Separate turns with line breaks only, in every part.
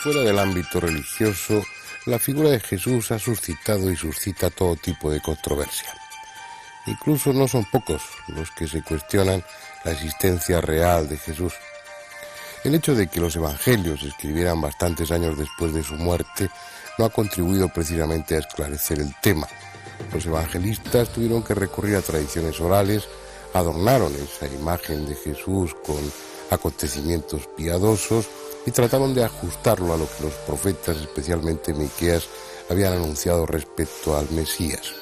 Fuera del ámbito religioso, la figura de Jesús ha suscitado y suscita todo tipo de controversia. Incluso no son pocos los que se cuestionan la existencia real de Jesús. El hecho de que los evangelios se escribieran bastantes años después de su muerte no ha contribuido precisamente a esclarecer el tema. Los evangelistas tuvieron que recurrir a tradiciones orales, adornaron esa imagen de Jesús con acontecimientos piadosos y trataron de ajustarlo a lo que los profetas, especialmente Miqueas, habían anunciado respecto al Mesías.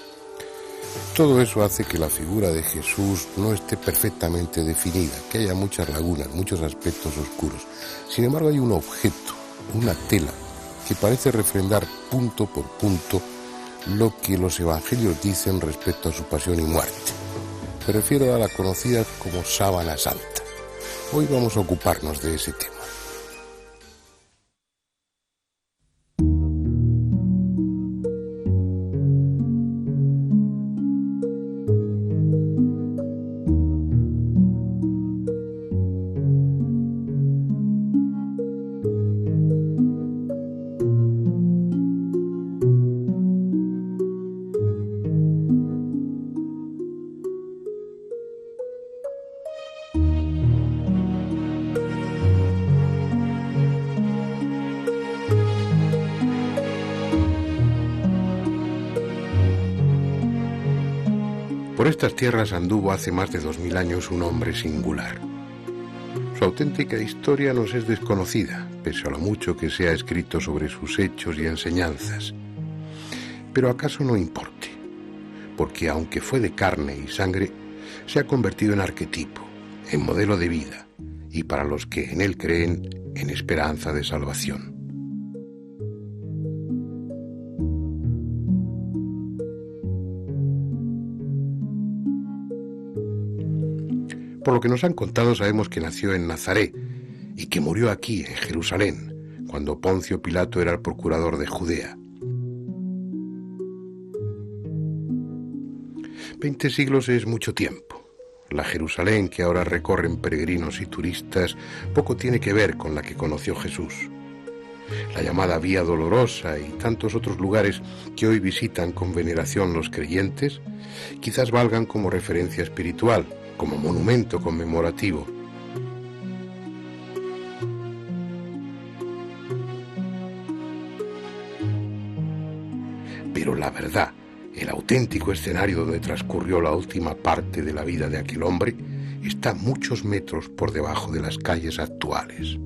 Todo eso hace que la figura de Jesús no esté perfectamente definida, que haya muchas lagunas, muchos aspectos oscuros. Sin embargo, hay un objeto, una tela, que parece refrendar punto por punto lo que los evangelios dicen respecto a su pasión y muerte. Me refiero a la conocida como sábana santa. Hoy vamos a ocuparnos de ese tema. Por estas tierras anduvo hace más de 2000 años un hombre singular. Su auténtica historia nos es desconocida, pese a lo mucho que se ha escrito sobre sus hechos y enseñanzas. Pero acaso no importe, porque aunque fue de carne y sangre, se ha convertido en arquetipo, en modelo de vida, y para los que en él creen, en esperanza de salvación. Por lo que nos han contado, sabemos que nació en Nazaret y que murió aquí, en Jerusalén, cuando Poncio Pilato era el procurador de Judea. 20 siglos es mucho tiempo. La Jerusalén que ahora recorren peregrinos y turistas poco tiene que ver con la que conoció Jesús. La llamada Vía Dolorosa y tantos otros lugares que hoy visitan con veneración los creyentes, quizás valgan como referencia espiritual, como monumento conmemorativo. Pero la verdad, el auténtico escenario donde transcurrió la última parte de la vida de aquel hombre, está muchos metros por debajo de las calles actuales.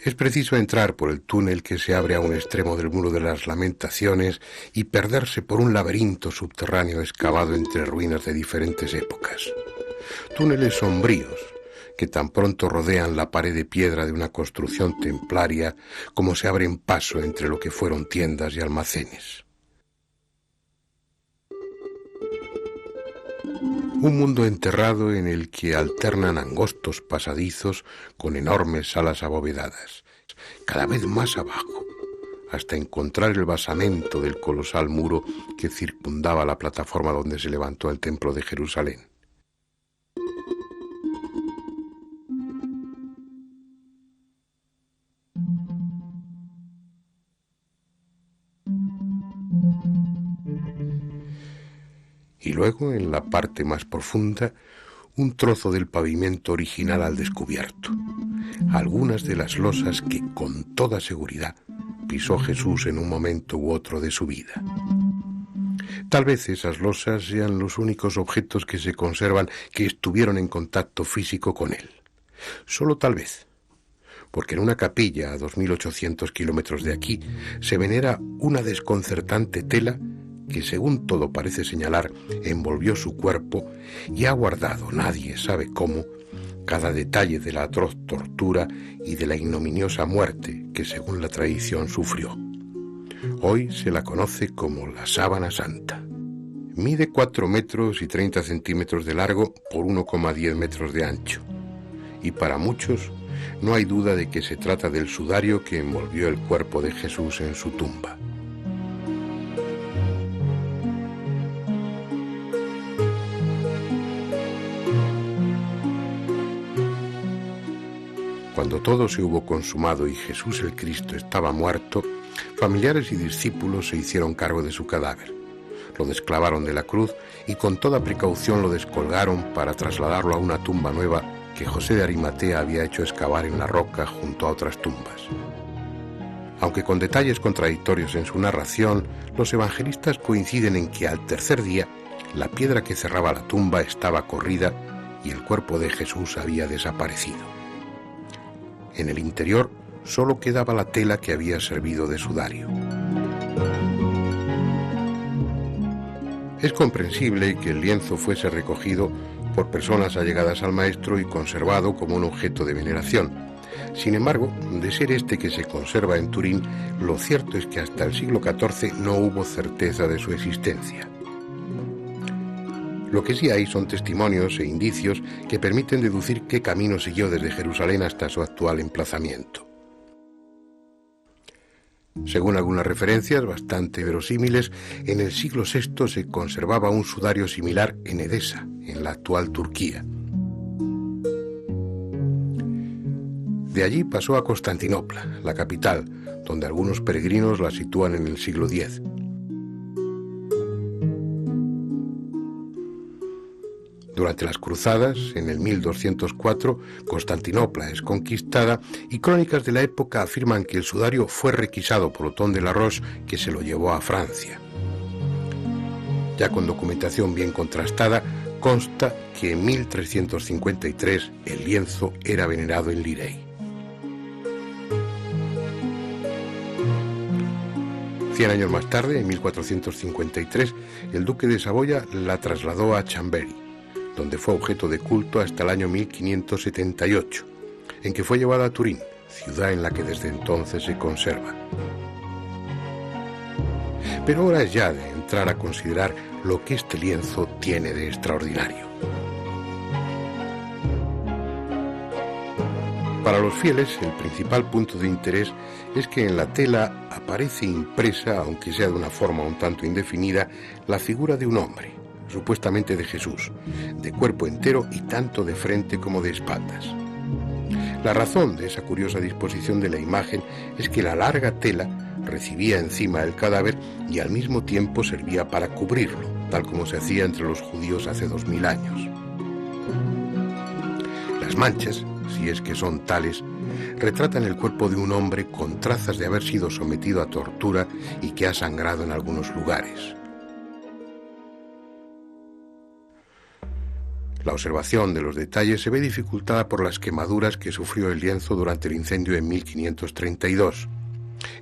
Es preciso entrar por el túnel que se abre a un extremo del Muro de las Lamentaciones y perderse por un laberinto subterráneo excavado entre ruinas de diferentes épocas. Túneles sombríos que tan pronto rodean la pared de piedra de una construcción templaria como se abren paso entre lo que fueron tiendas y almacenes. Un mundo enterrado en el que alternan angostos pasadizos con enormes salas abovedadas, cada vez más abajo, hasta encontrar el basamento del colosal muro que circundaba la plataforma donde se levantó el templo de Jerusalén. Y luego, en la parte más profunda, un trozo del pavimento original al descubierto. Algunas de las losas que, con toda seguridad, pisó Jesús en un momento u otro de su vida. Tal vez esas losas sean los únicos objetos que se conservan que estuvieron en contacto físico con él. Solo tal vez, porque en una capilla a 2800 kilómetros de aquí se venera una desconcertante tela que, según todo parece señalar, envolvió su cuerpo y ha guardado, nadie sabe cómo, cada detalle de la atroz tortura y de la ignominiosa muerte que, según la tradición, sufrió. Hoy se la conoce como la Sábana Santa. Mide 4 metros y 30 centímetros de largo por 1,10 metros de ancho. Y para muchos no hay duda de que se trata del sudario que envolvió el cuerpo de Jesús en su tumba. Cuando todo se hubo consumado y Jesús el Cristo estaba muerto, familiares y discípulos se hicieron cargo de su cadáver. Lo desclavaron de la cruz y con toda precaución lo descolgaron para trasladarlo a una tumba nueva que José de Arimatea había hecho excavar en la roca junto a otras tumbas. Aunque con detalles contradictorios en su narración, los evangelistas coinciden en que al tercer día la piedra que cerraba la tumba estaba corrida y el cuerpo de Jesús había desaparecido. En el interior solo quedaba la tela que había servido de sudario. Es comprensible que el lienzo fuese recogido por personas allegadas al maestro y conservado como un objeto de veneración. Sin embargo, de ser este que se conserva en Turín, lo cierto es que hasta el siglo XIV no hubo certeza de su existencia. Lo que sí hay son testimonios e indicios que permiten deducir qué camino siguió desde Jerusalén hasta su actual emplazamiento. Según algunas referencias bastante verosímiles, en el siglo VI se conservaba un sudario similar en Edesa, en la actual Turquía. De allí pasó a Constantinopla, la capital, donde algunos peregrinos la sitúan en el siglo X. Durante las cruzadas, en el 1204, Constantinopla es conquistada y crónicas de la época afirman que el sudario fue requisado por Otón de la Roche, que se lo llevó a Francia. Ya con documentación bien contrastada, consta que en 1353 el lienzo era venerado en Lirey. 100 años más tarde, en 1453, el duque de Saboya la trasladó a Chambéry, donde fue objeto de culto hasta el año 1578, en que fue llevada a Turín, ciudad en la que desde entonces se conserva. Pero hora es ya de entrar a considerar lo que este lienzo tiene de extraordinario. Para los fieles, el principal punto de interés es que en la tela aparece impresa, aunque sea de una forma un tanto indefinida, la figura de un hombre, supuestamente de Jesús, de cuerpo entero y tanto de frente como de espaldas. La razón de esa curiosa disposición de la imagen es que la larga tela recibía encima el cadáver y al mismo tiempo servía para cubrirlo, tal como se hacía entre los judíos hace 2000 años. Las manchas, si es que son tales, retratan el cuerpo de un hombre con trazas de haber sido sometido a tortura y que ha sangrado en algunos lugares. La observación de los detalles se ve dificultada por las quemaduras que sufrió el lienzo durante el incendio en 1532.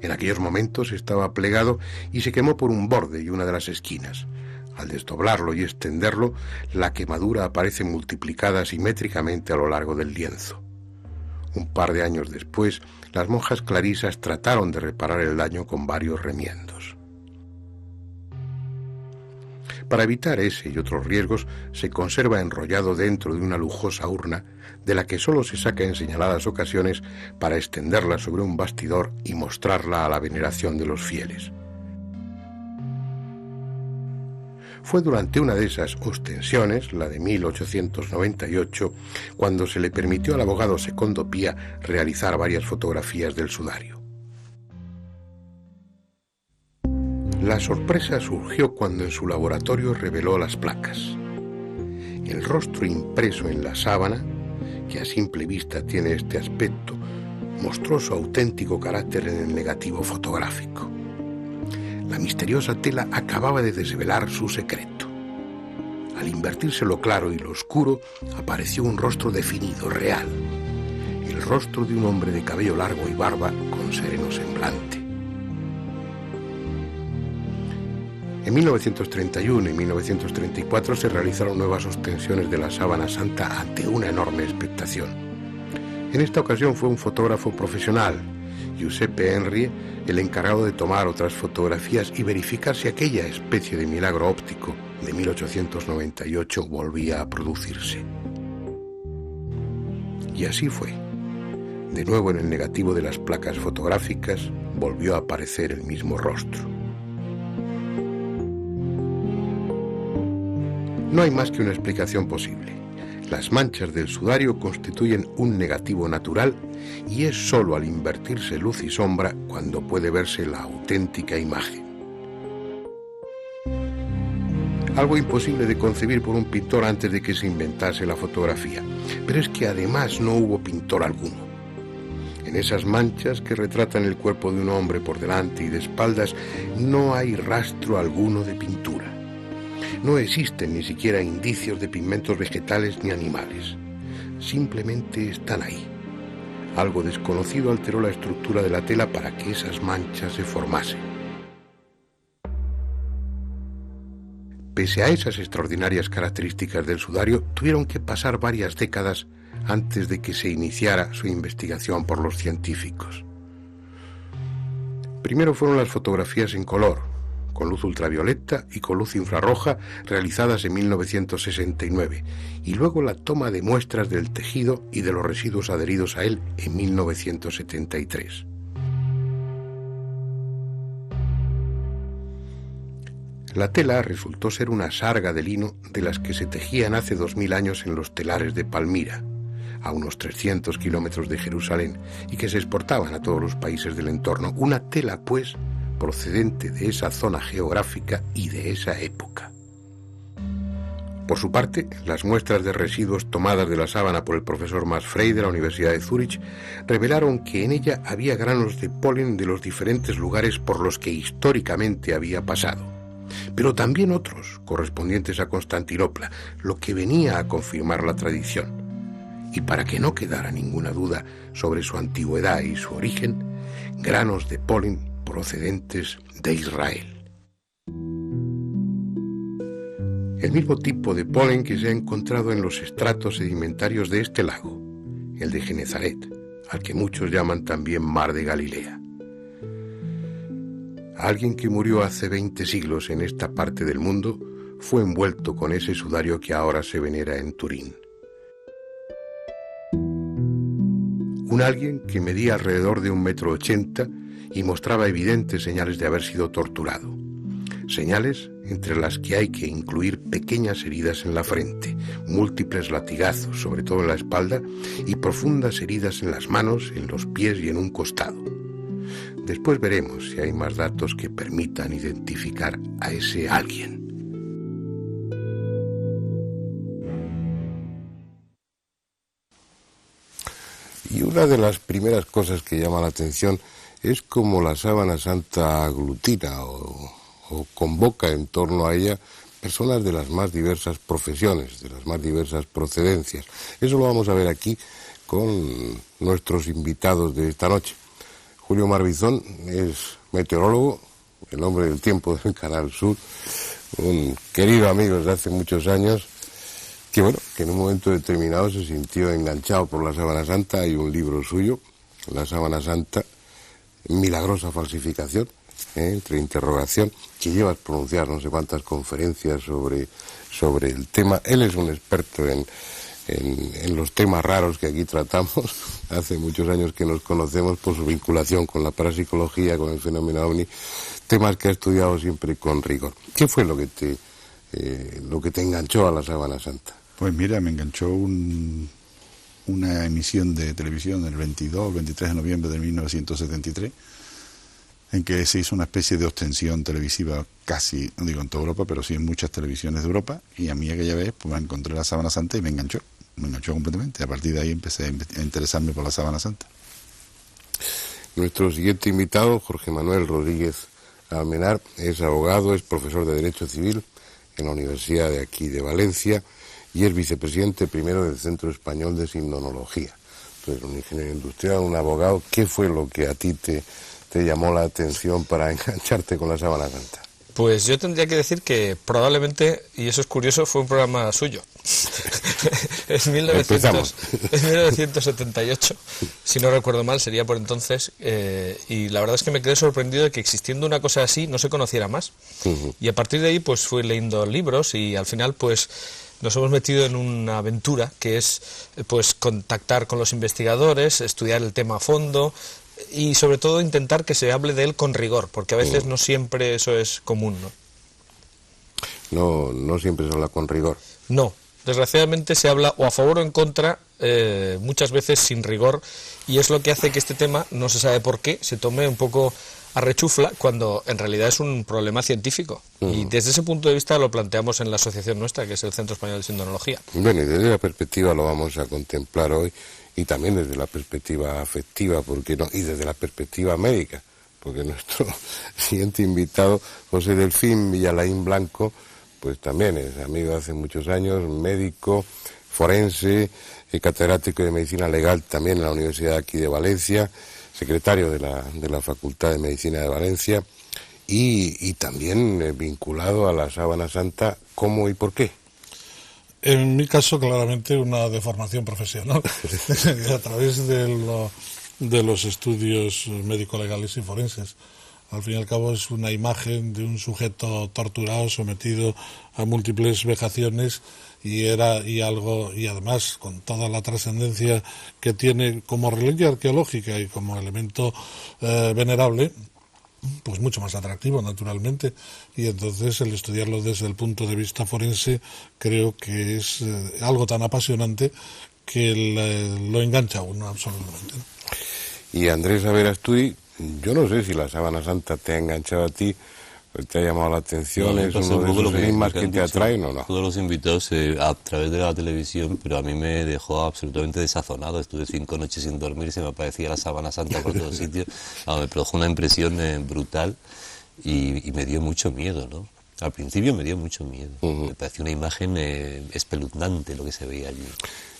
En aquellos momentos estaba plegado y se quemó por un borde y una de las esquinas. Al desdoblarlo y extenderlo, la quemadura aparece multiplicada simétricamente a lo largo del lienzo. Un par de años después, las monjas clarisas trataron de reparar el daño con varios remiendos. Para evitar ese y otros riesgos, se conserva enrollado dentro de una lujosa urna, de la que solo se saca en señaladas ocasiones para extenderla sobre un bastidor y mostrarla a la veneración de los fieles. Fue durante una de esas ostensiones, la de 1898, cuando se le permitió al abogado Secondo Pía realizar varias fotografías del sudario. La sorpresa surgió cuando en su laboratorio reveló las placas. El rostro impreso en la sábana, que a simple vista tiene este aspecto, mostró su auténtico carácter en el negativo fotográfico. La misteriosa tela acababa de desvelar su secreto. Al invertirse lo claro y lo oscuro, apareció un rostro definido, real. El rostro de un hombre de cabello largo y barba con sereno semblante. En 1931 y 1934 se realizaron nuevas ostensiones de la sábana santa ante una enorme expectación. En esta ocasión fue un fotógrafo profesional, Giuseppe Henry, el encargado de tomar otras fotografías y verificar si aquella especie de milagro óptico de 1898 volvía a producirse. Y así fue. De nuevo en el negativo de las placas fotográficas volvió a aparecer el mismo rostro. No hay más que una explicación posible. Las manchas del sudario constituyen un negativo natural y es sólo al invertirse luz y sombra cuando puede verse la auténtica imagen. Algo imposible de concebir por un pintor antes de que se inventase la fotografía. Pero es que además no hubo pintor alguno. En esas manchas que retratan el cuerpo de un hombre por delante y de espaldas no hay rastro alguno de pintura. No existen ni siquiera indicios de pigmentos vegetales ni animales. Simplemente están ahí. Algo desconocido alteró la estructura de la tela para que esas manchas se formasen. Pese a esas extraordinarias características del sudario, tuvieron que pasar varias décadas antes de que se iniciara su investigación por los científicos. Primero fueron las fotografías en color, con luz ultravioleta y con luz infrarroja, realizadas en 1969, y luego la toma de muestras del tejido y de los residuos adheridos a él en 1973. La tela resultó ser una sarga de lino de las que se tejían hace 2000 años en los telares de Palmira, a unos 300 kilómetros de Jerusalén, y que se exportaban a todos los países del entorno. Una tela, pues, procedente de esa zona geográfica y de esa época. Por su parte, las muestras de residuos tomadas de la sábana por el profesor Max Frey de la Universidad de Zúrich revelaron que en ella había granos de polen de los diferentes lugares por los que históricamente había pasado, pero también otros correspondientes a Constantinopla, lo que venía a confirmar la tradición. Y para que no quedara ninguna duda sobre su antigüedad y su origen, granos de polen procedentes de Israel. El mismo tipo de polen que se ha encontrado en los estratos sedimentarios de este lago, el de Genezaret, al que muchos llaman también Mar de Galilea. Alguien que murió hace 20 siglos en esta parte del mundo fue envuelto con ese sudario que ahora se venera en Turín. Un alguien que medía alrededor de 1,80 m y mostraba evidentes señales de haber sido torturado. Señales entre las que hay que incluir pequeñas heridas en la frente, múltiples latigazos, sobre todo en la espalda, y profundas heridas en las manos, en los pies y en un costado. Después veremos si hay más datos que permitan identificar a ese alguien. Y una de las primeras cosas que llama la atención es cómo la sábana santa aglutina o convoca en torno a ella personas de las más diversas profesiones, de las más diversas procedencias. Eso lo vamos a ver aquí con nuestros invitados de esta noche. Julio Marbizón es meteorólogo, el hombre del tiempo del Canal Sur, un querido amigo desde hace muchos años, que en un momento determinado se sintió enganchado por la Sábana Santa. Hay un libro suyo, La Sábana Santa, milagrosa falsificación, entre interrogación, que lleva a pronunciar no sé cuántas conferencias sobre el tema. Él es un experto en los temas raros que aquí tratamos. Hace muchos años que nos conocemos por su vinculación con la parapsicología, con el fenómeno ovni, temas que ha estudiado siempre con rigor. ¿Qué fue lo que te enganchó a la Sábana Santa?
Pues mira, me enganchó una emisión de televisión el 23 de noviembre de 1973, en que se hizo una especie de ostensión televisiva casi, no digo en toda Europa, pero sí en muchas televisiones de Europa, y a mí aquella vez pues me encontré la Sábana Santa y me enganchó completamente. A partir de ahí empecé a interesarme por la Sábana Santa.
Nuestro siguiente invitado, Jorge Manuel Rodríguez Almenar, es abogado, es profesor de Derecho Civil en la Universidad de aquí de Valencia y es vicepresidente primero del Centro Español de Simnología. Entonces, un ingeniero industrial, un abogado. ¿Qué fue lo que a ti te llamó la atención para engancharte con la Sábana Santa?
Pues yo tendría que decir que probablemente, y eso es curioso, fue un programa suyo. En 1978, si no recuerdo mal, sería por entonces, y la verdad es que me quedé sorprendido de que existiendo una cosa así no se conociera más. Y a partir de ahí pues fui leyendo libros y al final pues nos hemos metido en una aventura que es pues contactar con los investigadores, estudiar el tema a fondo y sobre todo intentar que se hable de él con rigor, porque a veces no siempre eso es común, ¿no?
No siempre se habla con rigor.
No, desgraciadamente se habla o a favor o en contra, muchas veces sin rigor, y es lo que hace que este tema, no se sabe por qué, se tome un poco a rechufla, cuando en realidad es un problema científico. Y desde ese punto de vista lo planteamos en la asociación nuestra, que es el Centro Español de Sindonología.
Bueno, y desde la perspectiva lo vamos a contemplar hoy, y también desde la perspectiva afectiva, ¿por qué no? Y desde la perspectiva médica, porque nuestro siguiente invitado, José Delfín Villalain Blanco, pues también es amigo de hace muchos años, médico, forense, catedrático de Medicina Legal también en la Universidad aquí de Valencia, secretario de la Facultad de Medicina de Valencia, y también vinculado a la Sábana Santa. ¿Cómo y por qué?
En mi caso, claramente, una deformación profesional a través de los estudios médico-legales y forenses. Al fin y al cabo es una imagen de un sujeto torturado, sometido a múltiples vejaciones, y además con toda la trascendencia que tiene como reliquia arqueológica y como elemento venerable, pues mucho más atractivo, naturalmente. Y entonces el estudiarlo desde el punto de vista forense creo que es algo tan apasionante que lo engancha a uno absolutamente.
Y Andrés Averasturi, yo no sé si la Sábana Santa te ha enganchado a ti, te ha llamado la atención, es uno de esos enigmas que te atraen o no.
Todos los invitados a través de la televisión, pero a mí me dejó absolutamente desazonado. Estuve 5 noches sin dormir y se me aparecía la Sábana Santa por todos sitios. Me produjo una impresión brutal y me dio mucho miedo, ¿no? Al principio me dio mucho miedo. Me pareció una imagen espeluznante lo que se veía allí.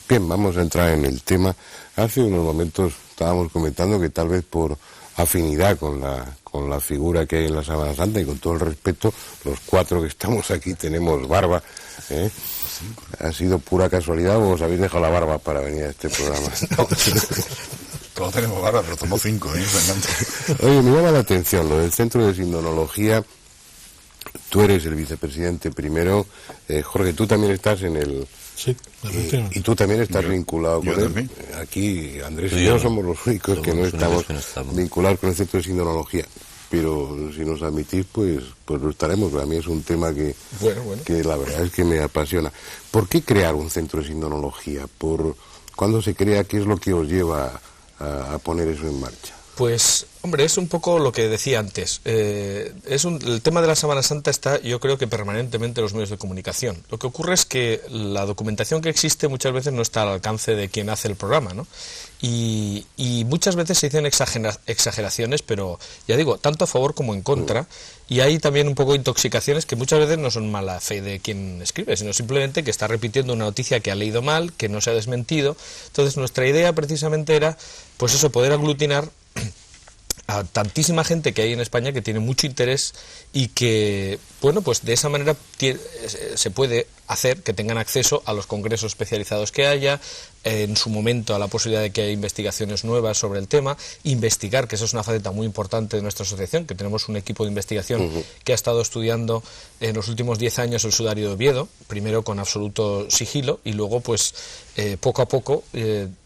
Bien, vamos a entrar en el tema. Hace unos momentos estábamos comentando que tal vez por afinidad con la figura que hay en la Sábana Santa, y con todo el respeto, los 4 que estamos aquí tenemos barba, ¿eh? ¿Ha sido pura casualidad o os habéis dejado la barba para venir a este programa?
No, todos tenemos barba, pero somos 5,
Oye, me llama la atención lo del Centro de Sindonología. Tú eres el vicepresidente primero, Jorge, tú también estás en el...
Sí,
y tú también estás vinculado con él. Aquí Andrés y yo somos los únicos que no estamos vinculados con el Centro de Sindonología. Pero si nos admitís, pues lo estaremos. A mí es un tema que la verdad es que me apasiona. ¿Por qué crear un Centro de Sindonología? ¿Cuándo se crea? ¿Qué es lo que os lleva a poner eso en marcha?
Pues, hombre, es un poco lo que decía antes. El tema de la Sábana Santa está, yo creo que permanentemente en los medios de comunicación. Lo que ocurre es que la documentación que existe muchas veces no está al alcance de quien hace el programa, ¿no? Y muchas veces se dicen exageraciones, pero ya digo, tanto a favor como en contra. Y hay también un poco de intoxicaciones que muchas veces no son mala fe de quien escribe, sino simplemente que está repitiendo una noticia que ha leído mal, que no se ha desmentido. Entonces nuestra idea precisamente era, pues eso, poder aglutinar a tantísima gente que hay en España que tiene mucho interés y que, bueno, pues de esa manera se puede hacer que tengan acceso a los congresos especializados que haya, en su momento a la posibilidad de que haya investigaciones nuevas sobre el tema, investigar, que eso es una faceta muy importante de nuestra asociación, que tenemos un equipo de investigación que ha estado estudiando en los últimos 10 años el sudario de Oviedo, primero con absoluto sigilo y luego pues poco a poco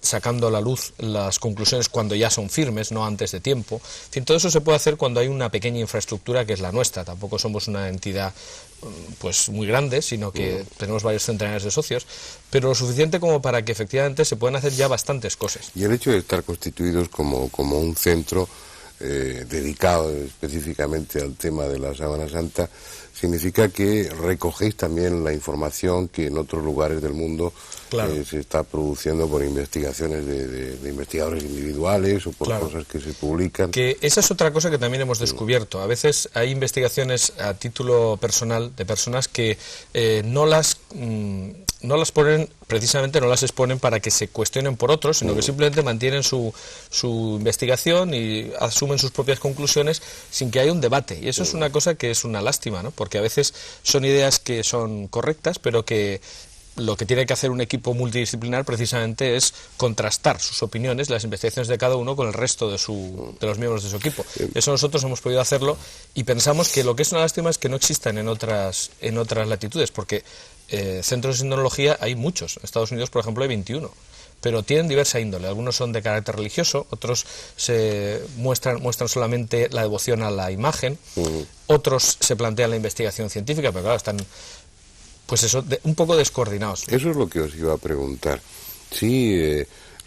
sacando a la luz las conclusiones cuando ya son firmes, no antes de tiempo. En fin, todo eso se puede hacer cuando hay una pequeña infraestructura que es la nuestra. Tampoco somos una entidad pues muy grande, sino que tenemos varios centenares de socios, pero lo suficiente como para que efectivamente se puedan hacer ya bastantes cosas.
Y el hecho de estar constituidos como un centro dedicado específicamente al tema de la Sábana Santa significa que recogéis también la información que en otros lugares del mundo se está produciendo por investigaciones de investigadores individuales o por cosas que se publican.
Que esa es otra cosa que también hemos descubierto. A veces hay investigaciones a título personal de personas que no las ponen, precisamente no las exponen para que se cuestionen por otros, sino que simplemente mantienen su investigación y asumen sus propias conclusiones sin que haya un debate. Y eso es una cosa que es una lástima, ¿no? Porque a veces son ideas que son correctas, pero que lo que tiene que hacer un equipo multidisciplinar precisamente es contrastar sus opiniones, las investigaciones de cada uno con el resto de los miembros de su equipo. Eso nosotros hemos podido hacerlo y pensamos que lo que es una lástima es que no existan en otras latitudes, porque centros de sindonología hay muchos. En Estados Unidos, por ejemplo, hay 21. Pero tienen diversa índole. Algunos son de carácter religioso, otros se muestran solamente la devoción a la imagen, otros se plantean la investigación científica, pero claro, están pues eso, un poco descoordinados.
Eso es lo que os iba a preguntar. Sí,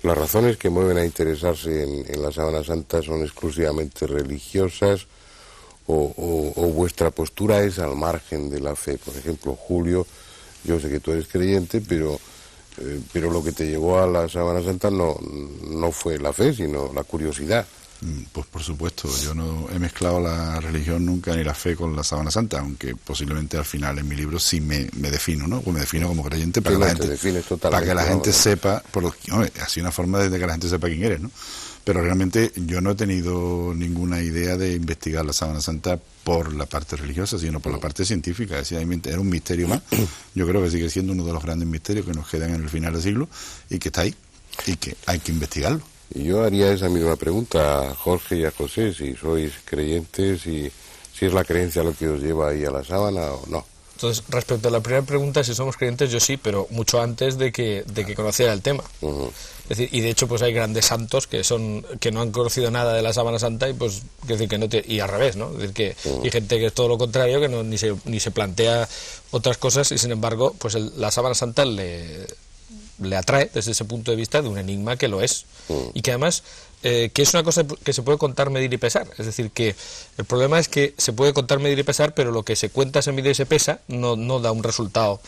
las razones que mueven a interesarse en la Sábana Santa son exclusivamente religiosas o vuestra postura es al margen de la fe. Por ejemplo, Julio, yo sé que tú eres creyente, pero lo que te llevó a la Sábana Santa no fue la fe, sino la curiosidad.
Pues por supuesto, yo no he mezclado la religión nunca ni la fe con la Sábana Santa, aunque posiblemente al final en mi libro sí me defino, ¿no? Pues me defino como creyente para que la gente sepa, así una forma de que la gente sepa quién eres, ¿no? Pero realmente yo no he tenido ninguna idea de investigar la Sábana Santa por la parte religiosa, sino por la parte científica. Era un misterio más. Yo creo que sigue siendo uno de los grandes misterios que nos quedan en el final del siglo y que está ahí y que hay que investigarlo.
Y yo haría esa misma pregunta a Jorge y a José, si sois creyentes, si es la creencia lo que os lleva ahí a la sábana o no.
Entonces, respecto a la primera pregunta, si somos creyentes, yo sí, pero mucho antes de que conociera el tema. Es decir, y de hecho pues hay grandes santos que no han conocido nada de la Sábana Santa y pues decir que no y al revés, ¿no? Es decir que hay gente que es todo lo contrario, que ni se plantea otras cosas y sin embargo pues la Sábana Santa le atrae desde ese punto de vista de un enigma que lo es y que además que es una cosa que se puede contar, medir y pesar. Es decir, que el problema es que se puede contar, medir y pesar, pero lo que se cuenta, se mide y se pesa no da un resultado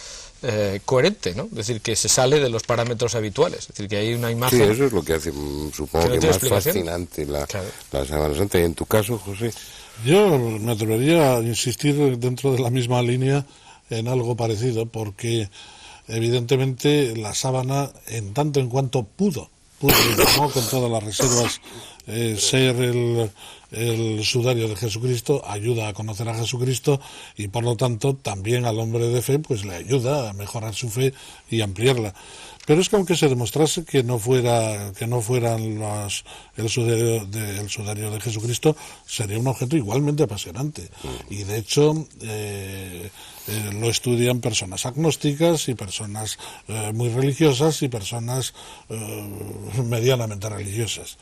coherente, ¿no? Es decir, que se sale de los parámetros habituales. Es decir, que hay una imagen...
Sí, eso es lo que hace, supongo que más fascinante la Sábana Santa. Y en tu caso, José...
Yo me atrevería a insistir dentro de la misma línea en algo parecido, porque evidentemente la sábana, en tanto en cuanto pudo, ¿no? Con todas las reservas, ser el sudario de Jesucristo, ayuda a conocer a Jesucristo y por lo tanto también al hombre de fe pues le ayuda a mejorar su fe y ampliarla. Pero es que aunque se demostrase que no fueran el sudario de Jesucristo, sería un objeto igualmente apasionante. Y de hecho lo estudian personas agnósticas y personas muy religiosas y personas medianamente religiosas.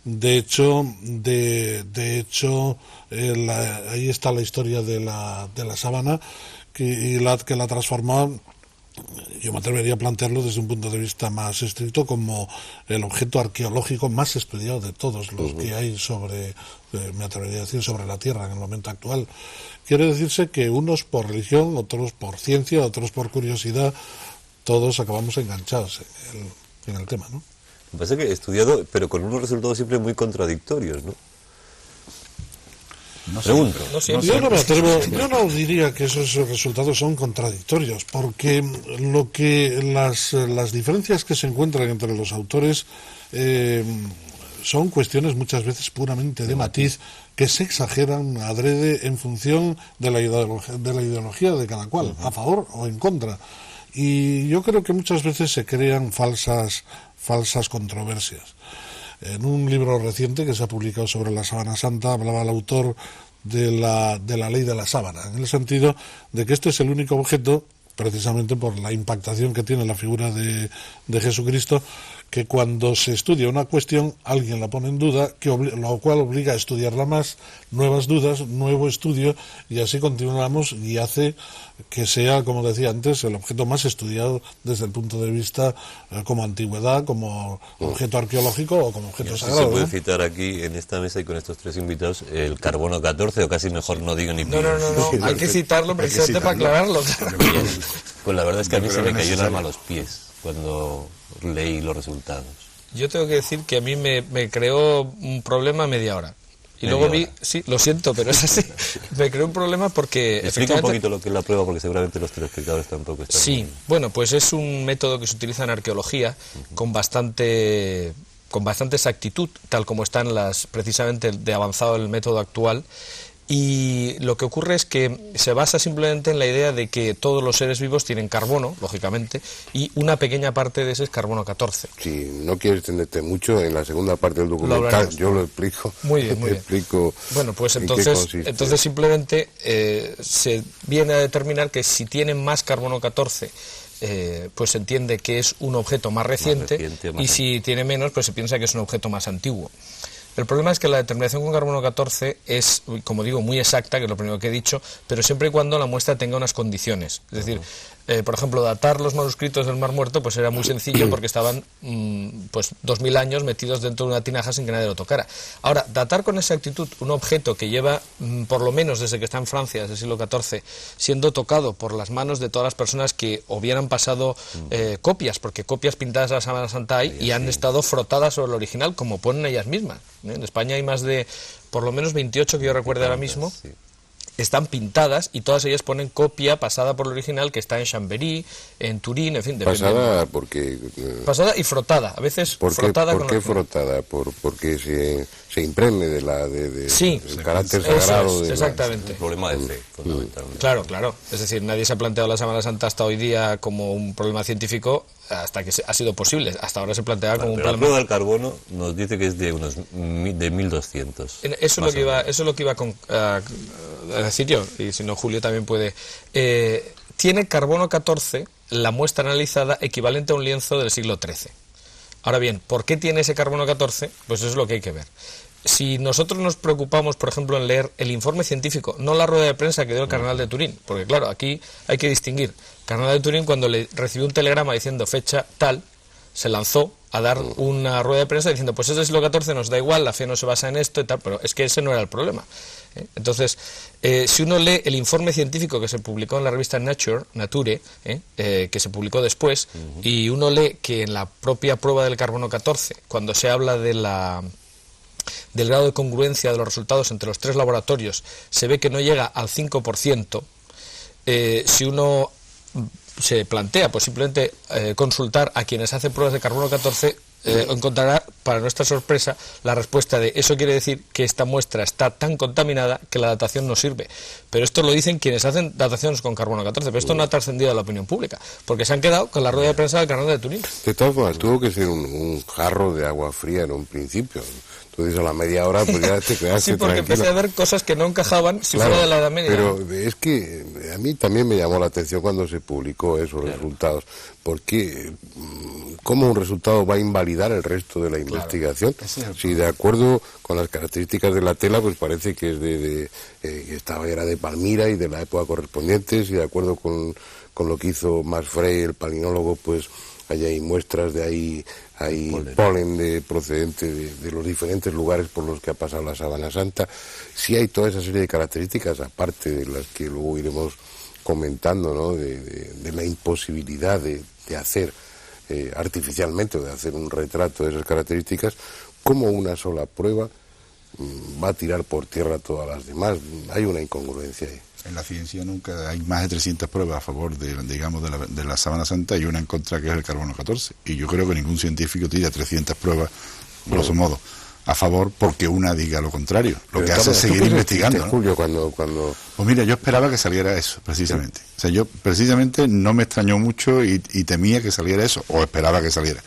De hecho, ahí está la historia de la sábana que la transformó. Yo me atrevería a plantearlo desde un punto de vista más estricto como el objeto arqueológico más estudiado de todos los que hay me atrevería a decir, sobre la Tierra en el momento actual. Quiere decirse que unos por religión, otros por ciencia, otros por curiosidad, todos acabamos enganchados en el tema, ¿no?
Me parece que he estudiado, pero con unos resultados siempre muy contradictorios, ¿no? Pregunto.
Yo no diría que esos resultados son contradictorios, porque las diferencias que se encuentran entre los autores son cuestiones muchas veces puramente de matiz que se exageran adrede en función de la ideología de cada cual, a favor o en contra. Y yo creo que muchas veces se crean falsas controversias. En un libro reciente que se ha publicado sobre la Sábana Santa hablaba el autor de la ley de la sábana, en el sentido de que este es el único objeto, precisamente por la impactación que tiene la figura de Jesucristo, que cuando se estudia una cuestión alguien la pone en duda, lo cual obliga a estudiarla más, nuevas dudas, nuevo estudio, y así continuamos y hace que sea, como decía antes, el objeto más estudiado desde el punto de vista como antigüedad, como objeto arqueológico o como objeto sagrado.
Se puede citar aquí en esta mesa y con estos tres invitados el carbono 14, o casi mejor no digo ni...
No, hay que citarlo precisamente para aclararlo.
Pues la verdad es que a mí se me cayó el alma a los pies cuando leí los resultados. Yo
tengo que decir que a mí me creó un problema media hora. Y luego sí, lo siento, pero es así. Me creó un problema porque...
Explica un poquito lo que es la prueba, porque seguramente los telespectadores tampoco están...
Sí, bueno, pues es un método que se utiliza en arqueología con bastante exactitud, tal como están precisamente de avanzado el método actual. Y lo que ocurre es que se basa simplemente en la idea de que todos los seres vivos tienen carbono, lógicamente, y una pequeña parte de ese es carbono 14.
Si no quieres extenderte mucho, en la segunda parte del documental yo lo explico.
Muy bien, muy bien. Bueno, pues entonces simplemente se viene a determinar que si tienen más carbono 14, pues se entiende que es un objeto más reciente y si tiene menos, pues se piensa que es un objeto más antiguo. El problema es que la determinación con carbono 14 es, como digo, muy exacta, que es lo primero que he dicho, pero siempre y cuando la muestra tenga unas condiciones. Es decir, Por ejemplo, datar los manuscritos del Mar Muerto pues era muy sencillo porque estaban pues 2000 años metidos dentro de una tinaja sin que nadie lo tocara. Ahora, datar con exactitud un objeto que lleva por lo menos desde que está en Francia, desde el siglo XIV, siendo tocado por las manos de todas las personas que hubieran pasado copias, porque copias pintadas de la Sábana Santa hay y han estado frotadas sobre el original, como ponen ellas mismas. En España hay más de, por lo menos 28 que yo recuerdo ahora mismo, están pintadas y todas ellas ponen copia pasada por el original que está en Chambéry, en Turín, en fin.
Pasada porque...
pasada y frotada, a veces frotada.
¿Por qué frotada? Porque se impregne
sí,
del carácter sagrado.
Exactamente.
Un problema de fe, fundamentalmente.
Claro. Es decir, nadie se ha planteado la Sábana Santa hasta hoy día como un problema científico hasta que ha sido posible. Hasta ahora se plantea como un problema.
La prueba del carbono nos dice que es de unos de 1200.
Eso es lo que iba a decir yo, y si no Julio también puede. Tiene carbono 14, la muestra analizada, equivalente a un lienzo del siglo XIII. Ahora bien, ¿por qué tiene ese carbono 14? Pues eso es lo que hay que ver. Si nosotros nos preocupamos, por ejemplo, en leer el informe científico, no la rueda de prensa que dio el cardenal de Turín, porque claro, aquí hay que distinguir. El cardenal de Turín, cuando le recibió un telegrama diciendo fecha tal, se lanzó a dar una rueda de prensa diciendo, pues es del siglo XIV, nos da igual, la fe no se basa en esto y tal, pero es que ese no era el problema. Entonces, si uno lee el informe científico que se publicó en la revista Nature, que se publicó después, y uno lee que en la propia prueba del carbono 14, cuando se habla del grado de congruencia de los resultados entre los tres laboratorios, se ve que no llega al 5%, si uno se plantea pues simplemente consultar a quienes hacen pruebas de carbono 14, encontrará, para nuestra sorpresa, la respuesta de eso quiere decir que esta muestra está tan contaminada que la datación no sirve. Pero esto lo dicen quienes hacen dataciones con carbono 14, pero esto no ha trascendido a la opinión pública, porque se han quedado con la rueda de prensa del cardenal de Turín.
De todas formas, tuvo que ser un jarro de agua fría en un principio. Entonces a la media hora pues ya te quedaste
sí, porque
tranquilo.
empecé a ver cosas que no encajaban si fuera de la Edad Media.
Pero es que a mí también me llamó la atención cuando se publicó esos resultados, porque ¿cómo un resultado va a invalidar el resto de la investigación? Si de acuerdo con las características de la tela, pues parece que es era de Palmira y de la época correspondiente, si de acuerdo con lo que hizo Max Frey, el palinólogo, pues allá hay muestras de ahí, hay polen procedente de los diferentes lugares por los que ha pasado la Sábana Santa. Sí hay toda esa serie de características, aparte de las que luego iremos comentando, ¿no? de la imposibilidad de hacer artificialmente, o de hacer un retrato de esas características, como una sola prueba va a tirar por tierra todas las demás. Hay una incongruencia ahí.
En la ciencia nunca hay más de 300 pruebas a favor de la Sábana Santa y una en contra, que es el carbono 14. Y yo creo que ningún científico tira 300 pruebas, grosso modo, a favor porque una diga lo contrario. Lo que hace es seguir investigando, ¿no?
Julio, cuando...
Pues mira, yo esperaba que saliera eso, precisamente. O sea, yo precisamente no me extrañó mucho y temía que saliera eso, o esperaba que saliera.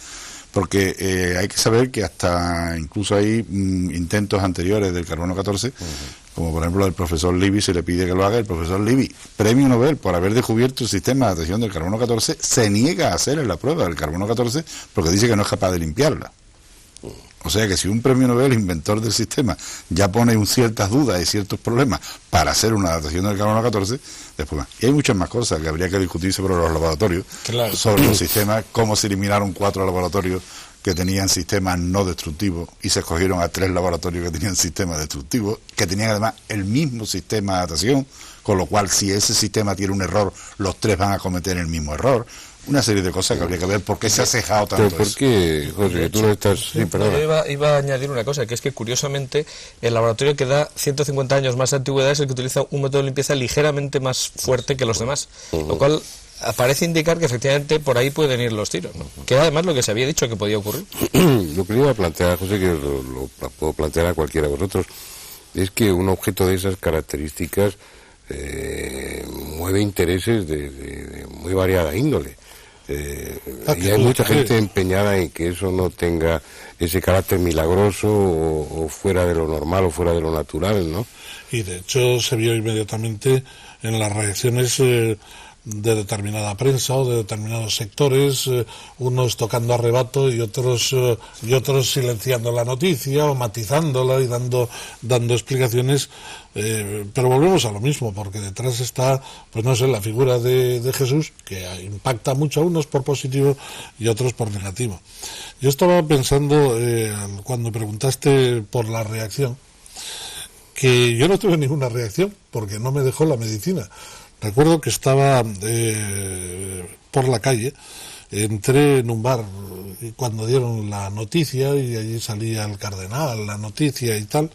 Porque hay que saber que hasta incluso hay intentos anteriores del carbono 14, como por ejemplo el profesor Libby se le pide que lo haga. El profesor Libby, premio Nobel por haber descubierto el sistema de datación del carbono 14, se niega a hacer en la prueba del carbono 14 porque dice que no es capaz de limpiarla. O sea que si un premio Nobel, inventor del sistema, ya pone ciertas dudas y ciertos problemas para hacer una datación del carbono 14, después más. Y hay muchas más cosas que habría que discutir sobre los laboratorios, sobre los sistemas, cómo se eliminaron 4 laboratorios que tenían sistemas no destructivos y se escogieron a 3 laboratorios que tenían sistemas destructivos, que tenían además el mismo sistema de datación, con lo cual si ese sistema tiene un error, los 3 van a cometer el mismo error. Una serie de cosas que habría que ver por qué se ha cejado tanto.
¿Pero por qué, José, que tú no estás...? Sí,
yo iba a añadir una cosa, que es que curiosamente el laboratorio que da 150 años más de antigüedad es el que utiliza un método de limpieza ligeramente más fuerte que los demás, lo cual parece indicar que efectivamente por ahí pueden ir los tiros, ¿no? Que además lo que se había dicho que podía ocurrir.
Lo que le iba a plantear, José, que lo puedo plantear a cualquiera de vosotros, es que un objeto de esas características mueve intereses de muy variada índole. Y hay mucha gente empeñada en que eso no tenga ese carácter milagroso o fuera de lo normal o fuera de lo natural, ¿no?
Y de hecho se vio inmediatamente en las reacciones determinada prensa o de determinados sectores, unos tocando a rebato y otros silenciando la noticia o matizándola y dando explicaciones, pero volvemos a lo mismo, porque detrás está, pues no sé, la figura de Jesús, que impacta mucho a unos por positivo y a otros por negativo. Yo estaba pensando, cuando preguntaste por la reacción, que yo no tuve ninguna reacción, porque no me dejó la medicina. Recuerdo que estaba por la calle, entré en un bar cuando dieron la noticia y allí salía el cardenal, la noticia y tal,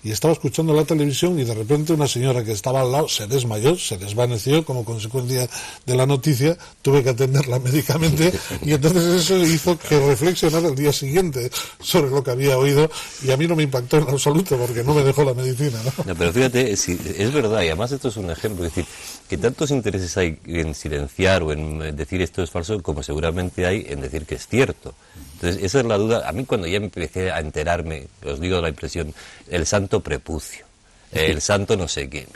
y estaba escuchando la televisión y de repente una señora que estaba al lado se desmayó, se desvaneció como consecuencia de la noticia, tuve que atenderla médicamente y entonces eso hizo que reflexionara el día siguiente sobre lo que había oído y a mí no me impactó en absoluto porque no me dejó la medicina, ¿no?
No, pero fíjate, es verdad, y además esto es un ejemplo, es decir, que tantos intereses hay en silenciar o en decir esto es falso como seguramente hay en decir que es cierto. Entonces, esa es la duda. A mí cuando ya empecé a enterarme, os digo la impresión, el santo prepucio, el santo no sé qué.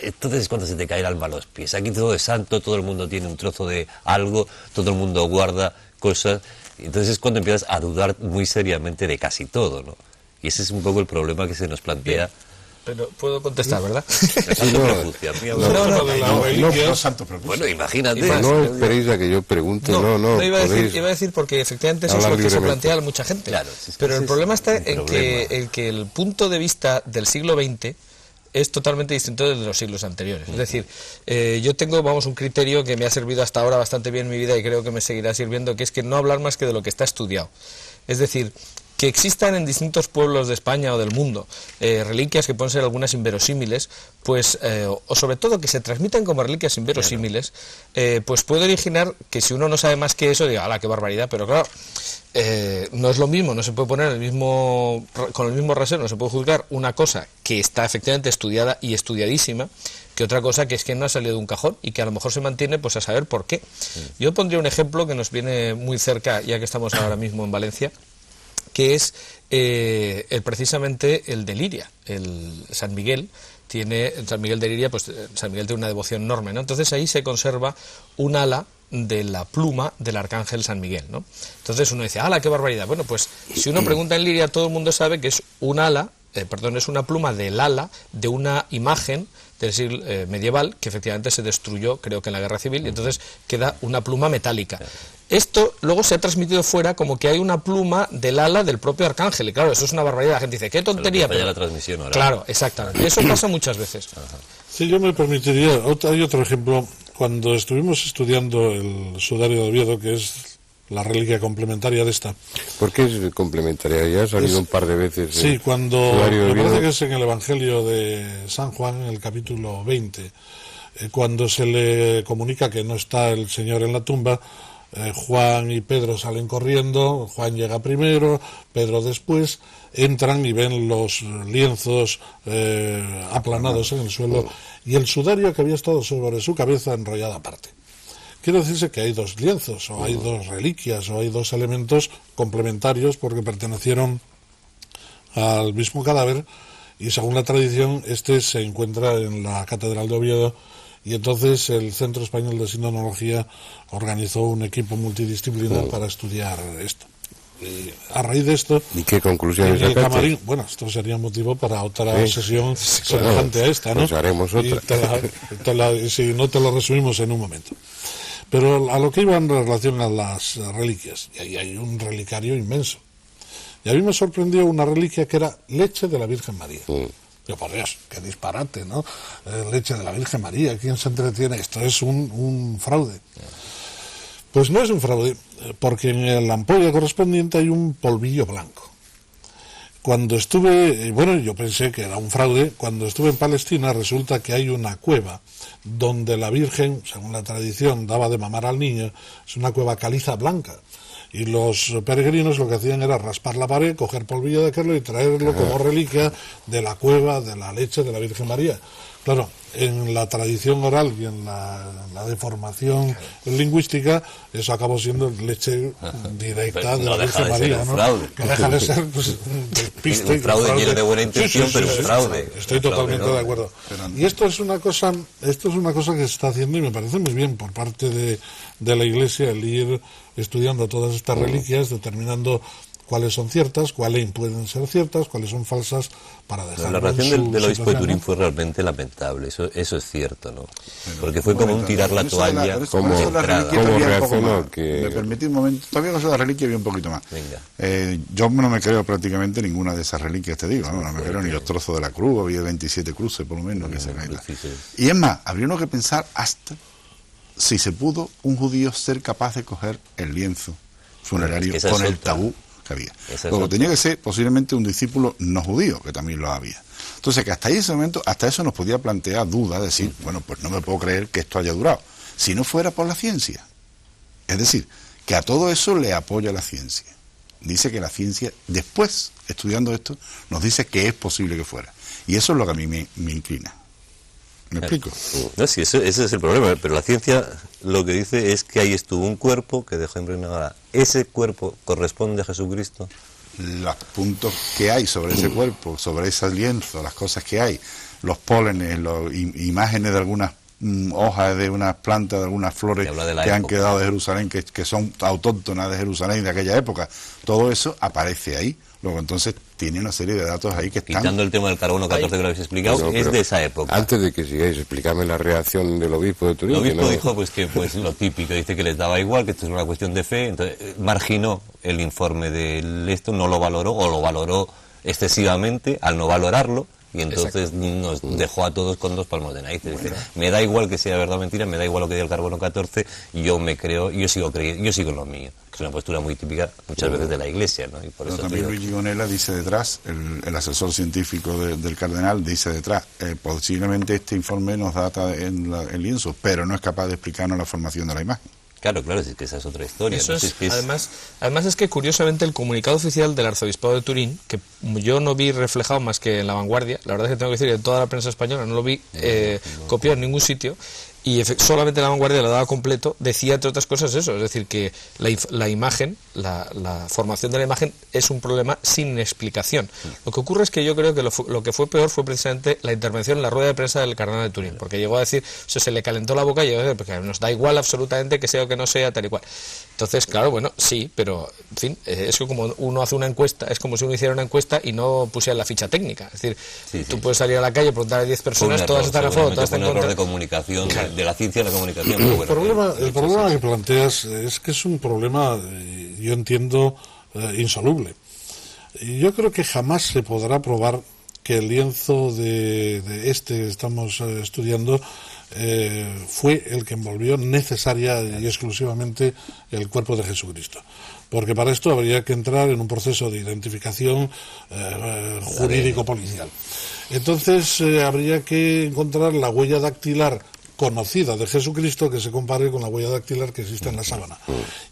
Entonces es cuando se te cae el alma a los pies. Aquí todo es santo, todo el mundo tiene un trozo de algo, todo el mundo guarda cosas. Entonces es cuando empiezas a dudar muy seriamente de casi todo, ¿no? Y ese es un poco el problema que se nos plantea.
Bien. Pero puedo contestar, ¿verdad?
No, santo prepucio.
Bueno, imagínate.
No esperéis a que yo pregunte, no
iba a decir porque efectivamente eso es lo que se plantea a mucha gente.
Claro,
pero el problema está en que el punto de vista del siglo XX es totalmente distinto del de los siglos anteriores. Es decir, yo tengo, un criterio que me ha servido hasta ahora bastante bien en mi vida y creo que me seguirá sirviendo, que es que no hablar más que de lo que está estudiado. Es decir, que existan en distintos pueblos de España o del mundo reliquias que pueden ser algunas inverosímiles, pues, o sobre todo que se transmitan como reliquias inverosímiles, pues puede originar que si uno no sabe más que eso, diga, ¡hala, qué barbaridad! Pero claro, no es lo mismo, no se puede poner con el mismo rasero, no se puede juzgar una cosa que está efectivamente estudiada y estudiadísima, que otra cosa que es que no ha salido de un cajón y que a lo mejor se mantiene pues a saber por qué. Yo pondría un ejemplo que nos viene muy cerca, ya que estamos ahora mismo en Valencia, que es precisamente el de Liria. El San Miguel de Liria, pues San Miguel tiene una devoción enorme, ¿no? Entonces ahí se conserva un ala de la pluma del arcángel San Miguel, ¿no? Entonces uno dice, ¡hala, qué barbaridad! Bueno, pues si uno pregunta en Liria, todo el mundo sabe que es un ala, es una pluma del ala de una imagen del siglo medieval que efectivamente se destruyó, creo que en la Guerra Civil, y entonces queda una pluma metálica. Esto luego se ha transmitido fuera como que hay una pluma del ala del propio arcángel, y claro, eso es una barbaridad. La gente dice, ¡qué tontería!
Pero la transmisión ahora.
Claro, exactamente. Eso pasa muchas veces.
Sí, yo me permitiría, hay otro ejemplo, cuando estuvimos estudiando el sudario de Oviedo, que es la reliquia complementaria de esta.
¿Por qué es complementaria? Ya ha salido un par de veces.
Sí, cuando, me parece que es en el Evangelio de San Juan, en el capítulo 20, cuando se le comunica que no está el Señor en la tumba, Juan y Pedro salen corriendo, Juan llega primero, Pedro después, entran y ven los lienzos aplanados en el suelo y el sudario que había estado sobre su cabeza enrollado aparte. Quiere decirse que hay dos lienzos, o hay dos reliquias, o hay dos elementos complementarios porque pertenecieron al mismo cadáver y según la tradición este se encuentra en la Catedral de Oviedo. Y entonces el Centro Español de Sindonología organizó un equipo multidisciplinar para estudiar esto. Y a raíz de esto...
¿Y qué conclusiones
el camarín, bueno, esto sería motivo para otra sesión semejante a esta, ¿no?
Pues haremos otra.
Si no te lo resumimos en un momento. Pero a lo que iba en relación a las reliquias, y ahí hay un relicario inmenso. Y a mí me sorprendió una reliquia que era leche de la Virgen María. Yo, por Dios, qué disparate, ¿no? Leche de la Virgen María, ¿quién se entretiene? Esto es un fraude. Pues no es un fraude, porque en la ampolla correspondiente hay un polvillo blanco. Cuando estuve, bueno, yo pensé que era un fraude, cuando estuve en Palestina resulta que hay una cueva donde la Virgen, según la tradición, daba de mamar al niño, es una cueva caliza blanca. Y los peregrinos lo que hacían era raspar la pared, coger polvillo de aquello y traerlo como reliquia de la cueva de la leche de la Virgen María. Claro, en la tradición oral y en la deformación lingüística, eso acabó siendo leche directa de la Virgen María, ¿no? Que deja de ser pues, un despiste.
Un fraude lleno de buena intención, pero un fraude.
Estoy totalmente de acuerdo. Y esto es una cosa que se está haciendo y me parece muy bien por parte de la Iglesia el ir estudiando todas estas reliquias, determinando cuáles son ciertas, cuáles pueden ser ciertas, cuáles son falsas, para dejar.
La reacción del obispo de Turín fue realmente lamentable, eso es cierto, ¿no? Porque fue como un tirar la toalla.
¿Cómo
reaccionó?
Me permití un momento, todavía con eso de la reliquia había un poquito más.
Venga.
Yo no me creo prácticamente ninguna de esas reliquias, te digo, no me creo ni los trozos de la cruz, había 27 cruces por lo menos que se caen. Y es más, habría uno que pensar hasta si se pudo un judío ser capaz de coger el lienzo funerario con el tabú que había. Luego tenía que ser posiblemente un discípulo no judío, que también lo había. Entonces, que hasta ese momento, hasta eso nos podía plantear dudas, decir, bueno, pues no me puedo creer que esto haya durado, si no fuera por la ciencia. Es decir, que a todo eso le apoya la ciencia. Dice que la ciencia, después, estudiando esto, nos dice que es posible que fuera. Y eso es lo que a mí me inclina. ¿Me explico?
No, sí, ese es el problema, pero la ciencia lo que dice es que ahí estuvo un cuerpo que dejó impregnada. ¿Ese cuerpo corresponde a Jesucristo?
Los puntos que hay sobre ese cuerpo, sobre ese lienzo, las cosas que hay, los pólenes, imágenes de algunas hojas de unas plantas, de algunas flores que han quedado de Jerusalén, que son autóctonas de Jerusalén de aquella época, todo eso aparece ahí. Luego entonces tiene una serie de datos ahí que están...
Quitando el tema del carbono 14 que lo habéis explicado, es de esa época.
Antes de que sigáis, explícame la reacción del obispo de Turín.
El obispo dijo pues lo típico, dice que les daba igual, que esto es una cuestión de fe, entonces marginó el informe de esto, no lo valoró o lo valoró excesivamente al no valorarlo. Y entonces nos dejó a todos con dos palmos de nariz. Dice, me da igual que sea verdad o mentira, me da igual lo que diga el carbono 14, yo me creo, yo sigo creyendo, yo sigo en lo mío. Es una postura muy típica muchas veces de la Iglesia, ¿no? Y por eso
también Luigi Gonella dice detrás, el asesor científico del cardenal dice detrás, posiblemente este informe nos data en el lienzo, pero no es capaz de explicarnos la formación de la imagen.
Claro, es que esa es otra historia.
Eso es, además es que curiosamente el comunicado oficial del arzobispado de Turín, que yo no vi reflejado más que en La Vanguardia, la verdad es que tengo que decir que en toda la prensa española no lo vi copiado en ningún sitio, y solamente La Vanguardia lo daba completo, decía entre otras cosas eso, es decir, que la imagen, la formación de la imagen es un problema sin explicación. Lo que ocurre es que yo creo que lo que fue peor fue precisamente la intervención en la rueda de prensa del cardenal de Turín, porque llegó a decir, se le calentó la boca y llegó a decir, porque nos da igual absolutamente que sea o que no sea, tal y cual. Entonces, claro, bueno, sí, pero, en fin, es que como uno hace una encuesta, es como si uno hiciera una encuesta y no pusiera la ficha técnica. Es decir, tú puedes salir a la calle y preguntar a 10 personas, todas están a favor, todas están en contra.
Un error de comunicación, de la ciencia y la comunicación.
El problema que planteas es que es un problema, yo entiendo, insoluble. Y yo creo que jamás se podrá probar que el lienzo de este que estamos estudiando fue el que envolvió necesaria y exclusivamente el cuerpo de Jesucristo. Porque para esto habría que entrar en un proceso de identificación jurídico-policial. Entonces habría que encontrar la huella dactilar conocida de Jesucristo que se compare con la huella dactilar que existe en la sábana.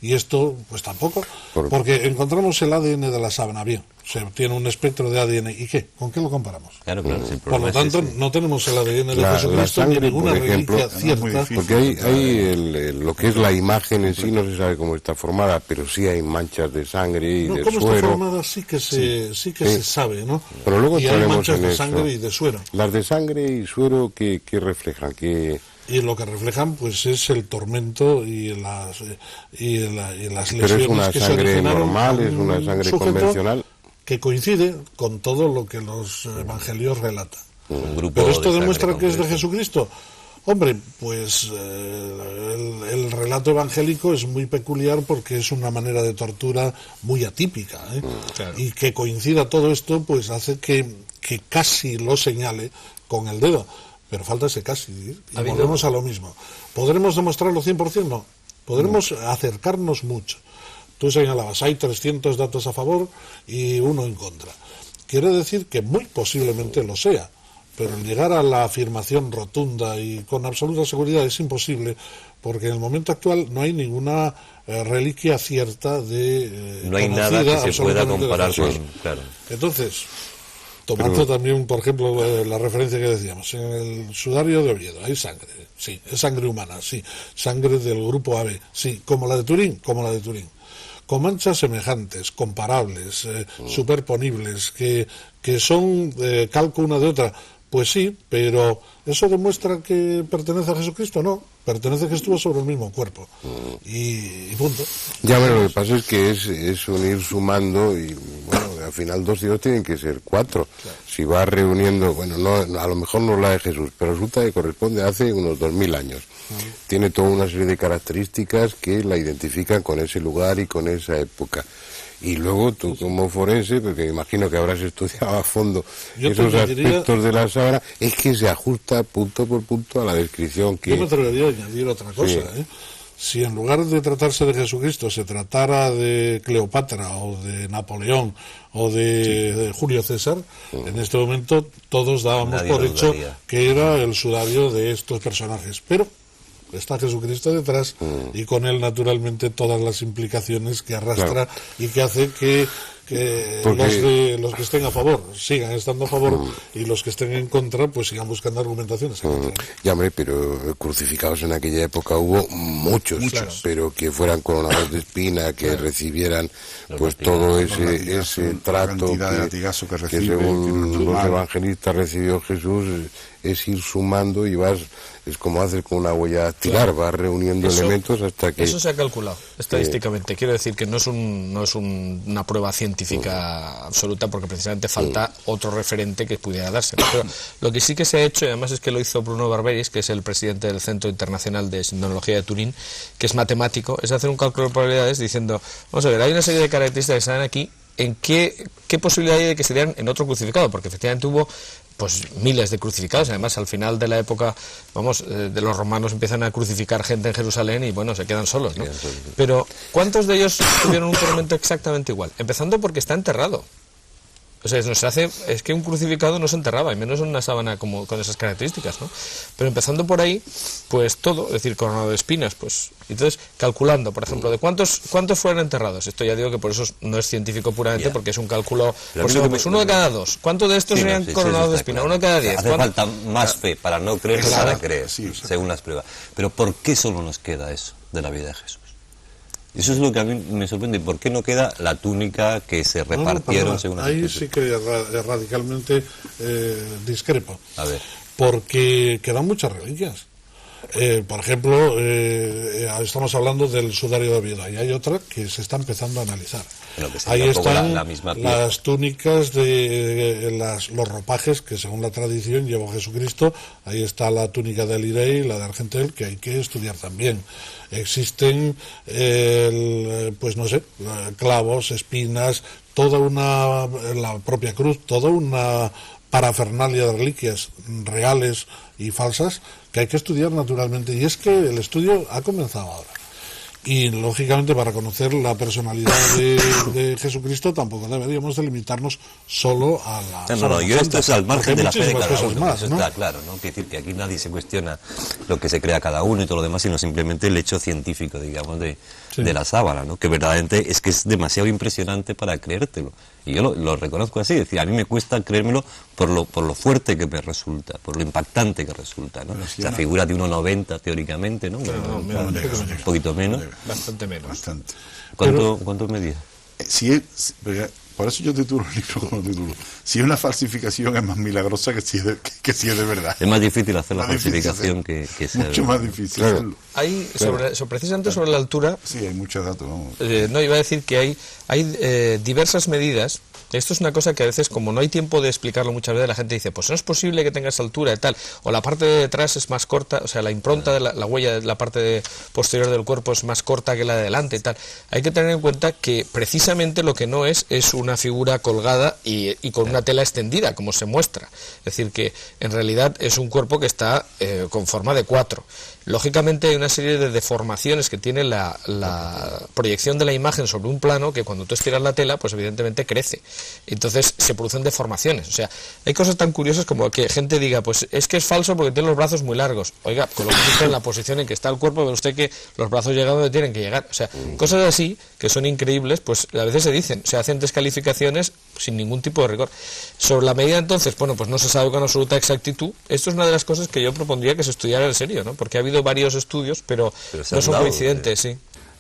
Y esto, pues tampoco, porque encontramos el ADN de la sábana, bien, se tiene un espectro de ADN, ¿y qué? ¿Con qué lo comparamos?
Claro,
por lo tanto, no tenemos el ADN de Jesucristo ni ninguna reliquia cierta.
Porque hay lo que es la imagen en sí, no se sabe cómo está formada, pero sí hay manchas de sangre y de
cómo
suero.
Está formada sí que se sabe, ¿no?
Pero luego
y hay manchas de sangre y de suero.
Las de sangre y suero, ¿qué reflejan?
Y lo que reflejan pues es el tormento y las lesiones.
Pero es una
que
sangre
se
normal, es una sangre convencional.
Que coincide con todo lo que los evangelios relatan.
Pero
esto demuestra que es de Jesucristo. Hombre, pues el relato evangélico es muy peculiar porque es una manera de tortura muy atípica, ¿eh? Claro. Y que coincida todo esto pues hace que casi lo señale con el dedo. Pero falta ese casi, y volvemos a lo mismo. ¿Podremos demostrarlo 100%? No. Podremos acercarnos mucho. Tú señalabas, hay 300 datos a favor y 1 en contra. Quiere decir que muy posiblemente lo sea, pero llegar a la afirmación rotunda y con absoluta seguridad es imposible, porque en el momento actual no hay ninguna reliquia cierta de
no hay nada que se pueda comparar con... Claro.
Entonces... Tomando también, por ejemplo, la referencia que decíamos, en el sudario de Oviedo hay sangre, sí, es sangre humana, sí, sangre del grupo AB, sí, como la de Turín, con manchas semejantes, comparables, superponibles, que son calco una de otra. Pues sí, pero ¿eso demuestra que pertenece a Jesucristo? No, pertenece a que estuvo sobre el mismo cuerpo. Y punto.
Ya, bueno, lo que pasa es que es unir sumando y, bueno, al final 2 y 2 tienen que ser 4. Claro. Si va reuniendo, bueno, no, a lo mejor no la de Jesús, pero resulta que corresponde a hace unos 2000 años. Tiene toda una serie de características que la identifican con ese lugar y con esa época. Y luego tú como forense, porque imagino que habrás estudiado a fondo esos aspectos de la sábana, es que se ajusta punto por punto a la descripción que...
Yo me atrevería a añadir otra cosa, sí. Si en lugar de tratarse de Jesucristo se tratara de Cleopatra o de Napoleón o de Julio César, en este momento todos dábamos por hecho que era el sudario de estos personajes, pero está Jesucristo detrás y con él naturalmente todas las implicaciones que arrastra y que hace que los que estén a favor sigan estando a favor y los que estén en contra pues sigan buscando argumentaciones en contra.
Ya, hombre, pero crucificados en aquella época hubo muchos. Pero que fueran coronados de espina, que recibieran pues todo ese trato que según los evangelistas recibió Jesús, es ir sumando y es como hacer con una huella dactilar, vas reuniendo elementos hasta que...
Eso se ha calculado estadísticamente. Quiero decir que no es una prueba científica absoluta, porque precisamente falta otro referente que pudiera darse. Pero lo que sí que se ha hecho, y además es que lo hizo Bruno Barberis, que es el presidente del Centro Internacional de Sindología de Turín, que es matemático, es hacer un cálculo de probabilidades diciendo, vamos a ver, hay una serie de características que salen aquí, ¿en qué posibilidad hay de que se dieran en otro crucificado? Porque efectivamente hubo pues miles de crucificados. Además, al final de la época, de los romanos empiezan a crucificar gente en Jerusalén y bueno, se quedan solos, ¿no? Pero ¿cuántos de ellos tuvieron un tormento exactamente igual? Empezando porque está enterrado. O sea, es que un crucificado no se enterraba, y menos en una sábana como con esas características, ¿no? Pero empezando por ahí, pues todo, es decir, coronado de espinas, pues entonces calculando, por ejemplo, de cuántos fueron enterrados. Esto ya digo que por eso no es científico puramente, porque es un cálculo, pues uno de cada 2. ¿Cuántos de estos serían coronados de espina? Uno de cada 10.
Hace falta más fe para no creer que para creer, según las pruebas. Pero ¿por qué solo nos queda eso de la vida de Jesús? Eso es lo que a mí me sorprende. ¿Por qué no queda la túnica que se repartieron según las
Ahí sí que radicalmente discrepo.
A ver.
Porque quedan muchas reliquias. Por ejemplo, estamos hablando del sudario de Oviedo, y hay otra que se está empezando a analizar. Ahí están las túnicas los ropajes que según la tradición llevó Jesucristo. Ahí está la túnica de Lirey, la de Argentel, que hay que estudiar también. Existen pues no sé, clavos, espinas, la propia cruz, toda una parafernalia de reliquias reales y falsas que hay que estudiar naturalmente, y es que el estudio ha comenzado ahora. Y lógicamente para conocer la personalidad de Jesucristo tampoco deberíamos de limitarnos solo a la...
No, yo esto es al margen de la fe de cada uno,
más,
eso está claro, ¿no? Quiere decir que aquí nadie se cuestiona lo que se crea cada uno y todo lo demás, sino simplemente el hecho científico, digamos, de la sábana, ¿no? Que verdaderamente es que es demasiado impresionante para creértelo. Y yo lo reconozco así, es decir, a mí me cuesta creérmelo por lo fuerte que me resulta, por lo impactante que resulta, ¿no? La figura de 1,90 teóricamente, ¿no? Un poquito menos.
Bastante menos.
Bastante.
¿Cuánto medía?
Por eso yo titulo el libro como título. Si es una falsificación es más milagrosa que si es de verdad.
Es más difícil hacer la falsificación que sea.
Mucho más difícil hacerlo.
Hay, precisamente sobre la altura...
Sí, hay muchos datos.
No, iba a decir que hay diversas medidas. Esto es una cosa que a veces, como no hay tiempo de explicarlo muchas veces, la gente dice, pues no es posible que tenga esa altura y tal, o la parte de detrás es más corta, o sea, la impronta de la huella de la parte posterior del cuerpo es más corta que la de delante y tal. Hay que tener en cuenta que precisamente lo que no es una figura colgada y con una tela extendida, como se muestra. Es decir, que en realidad es un cuerpo que está con forma de 4. Lógicamente hay una serie de deformaciones que tiene la proyección de la imagen sobre un plano, que cuando tú estiras la tela, pues evidentemente crece. Entonces se producen deformaciones. O sea, hay cosas tan curiosas como que gente diga, pues es que es falso porque tiene los brazos muy largos. Oiga, colóquese usted en la posición en que está el cuerpo, ve usted que los brazos llegan donde tienen que llegar. O sea, cosas así que son increíbles, pues a veces se dicen, se hacen descalificaciones sin ningún tipo de rigor. Sobre la medida entonces, bueno, pues no se sabe con absoluta exactitud. Esto es una de las cosas que yo propondría que se estudiara en serio, ¿no? Porque ha habido varios estudios, pero no son coincidentes, sí.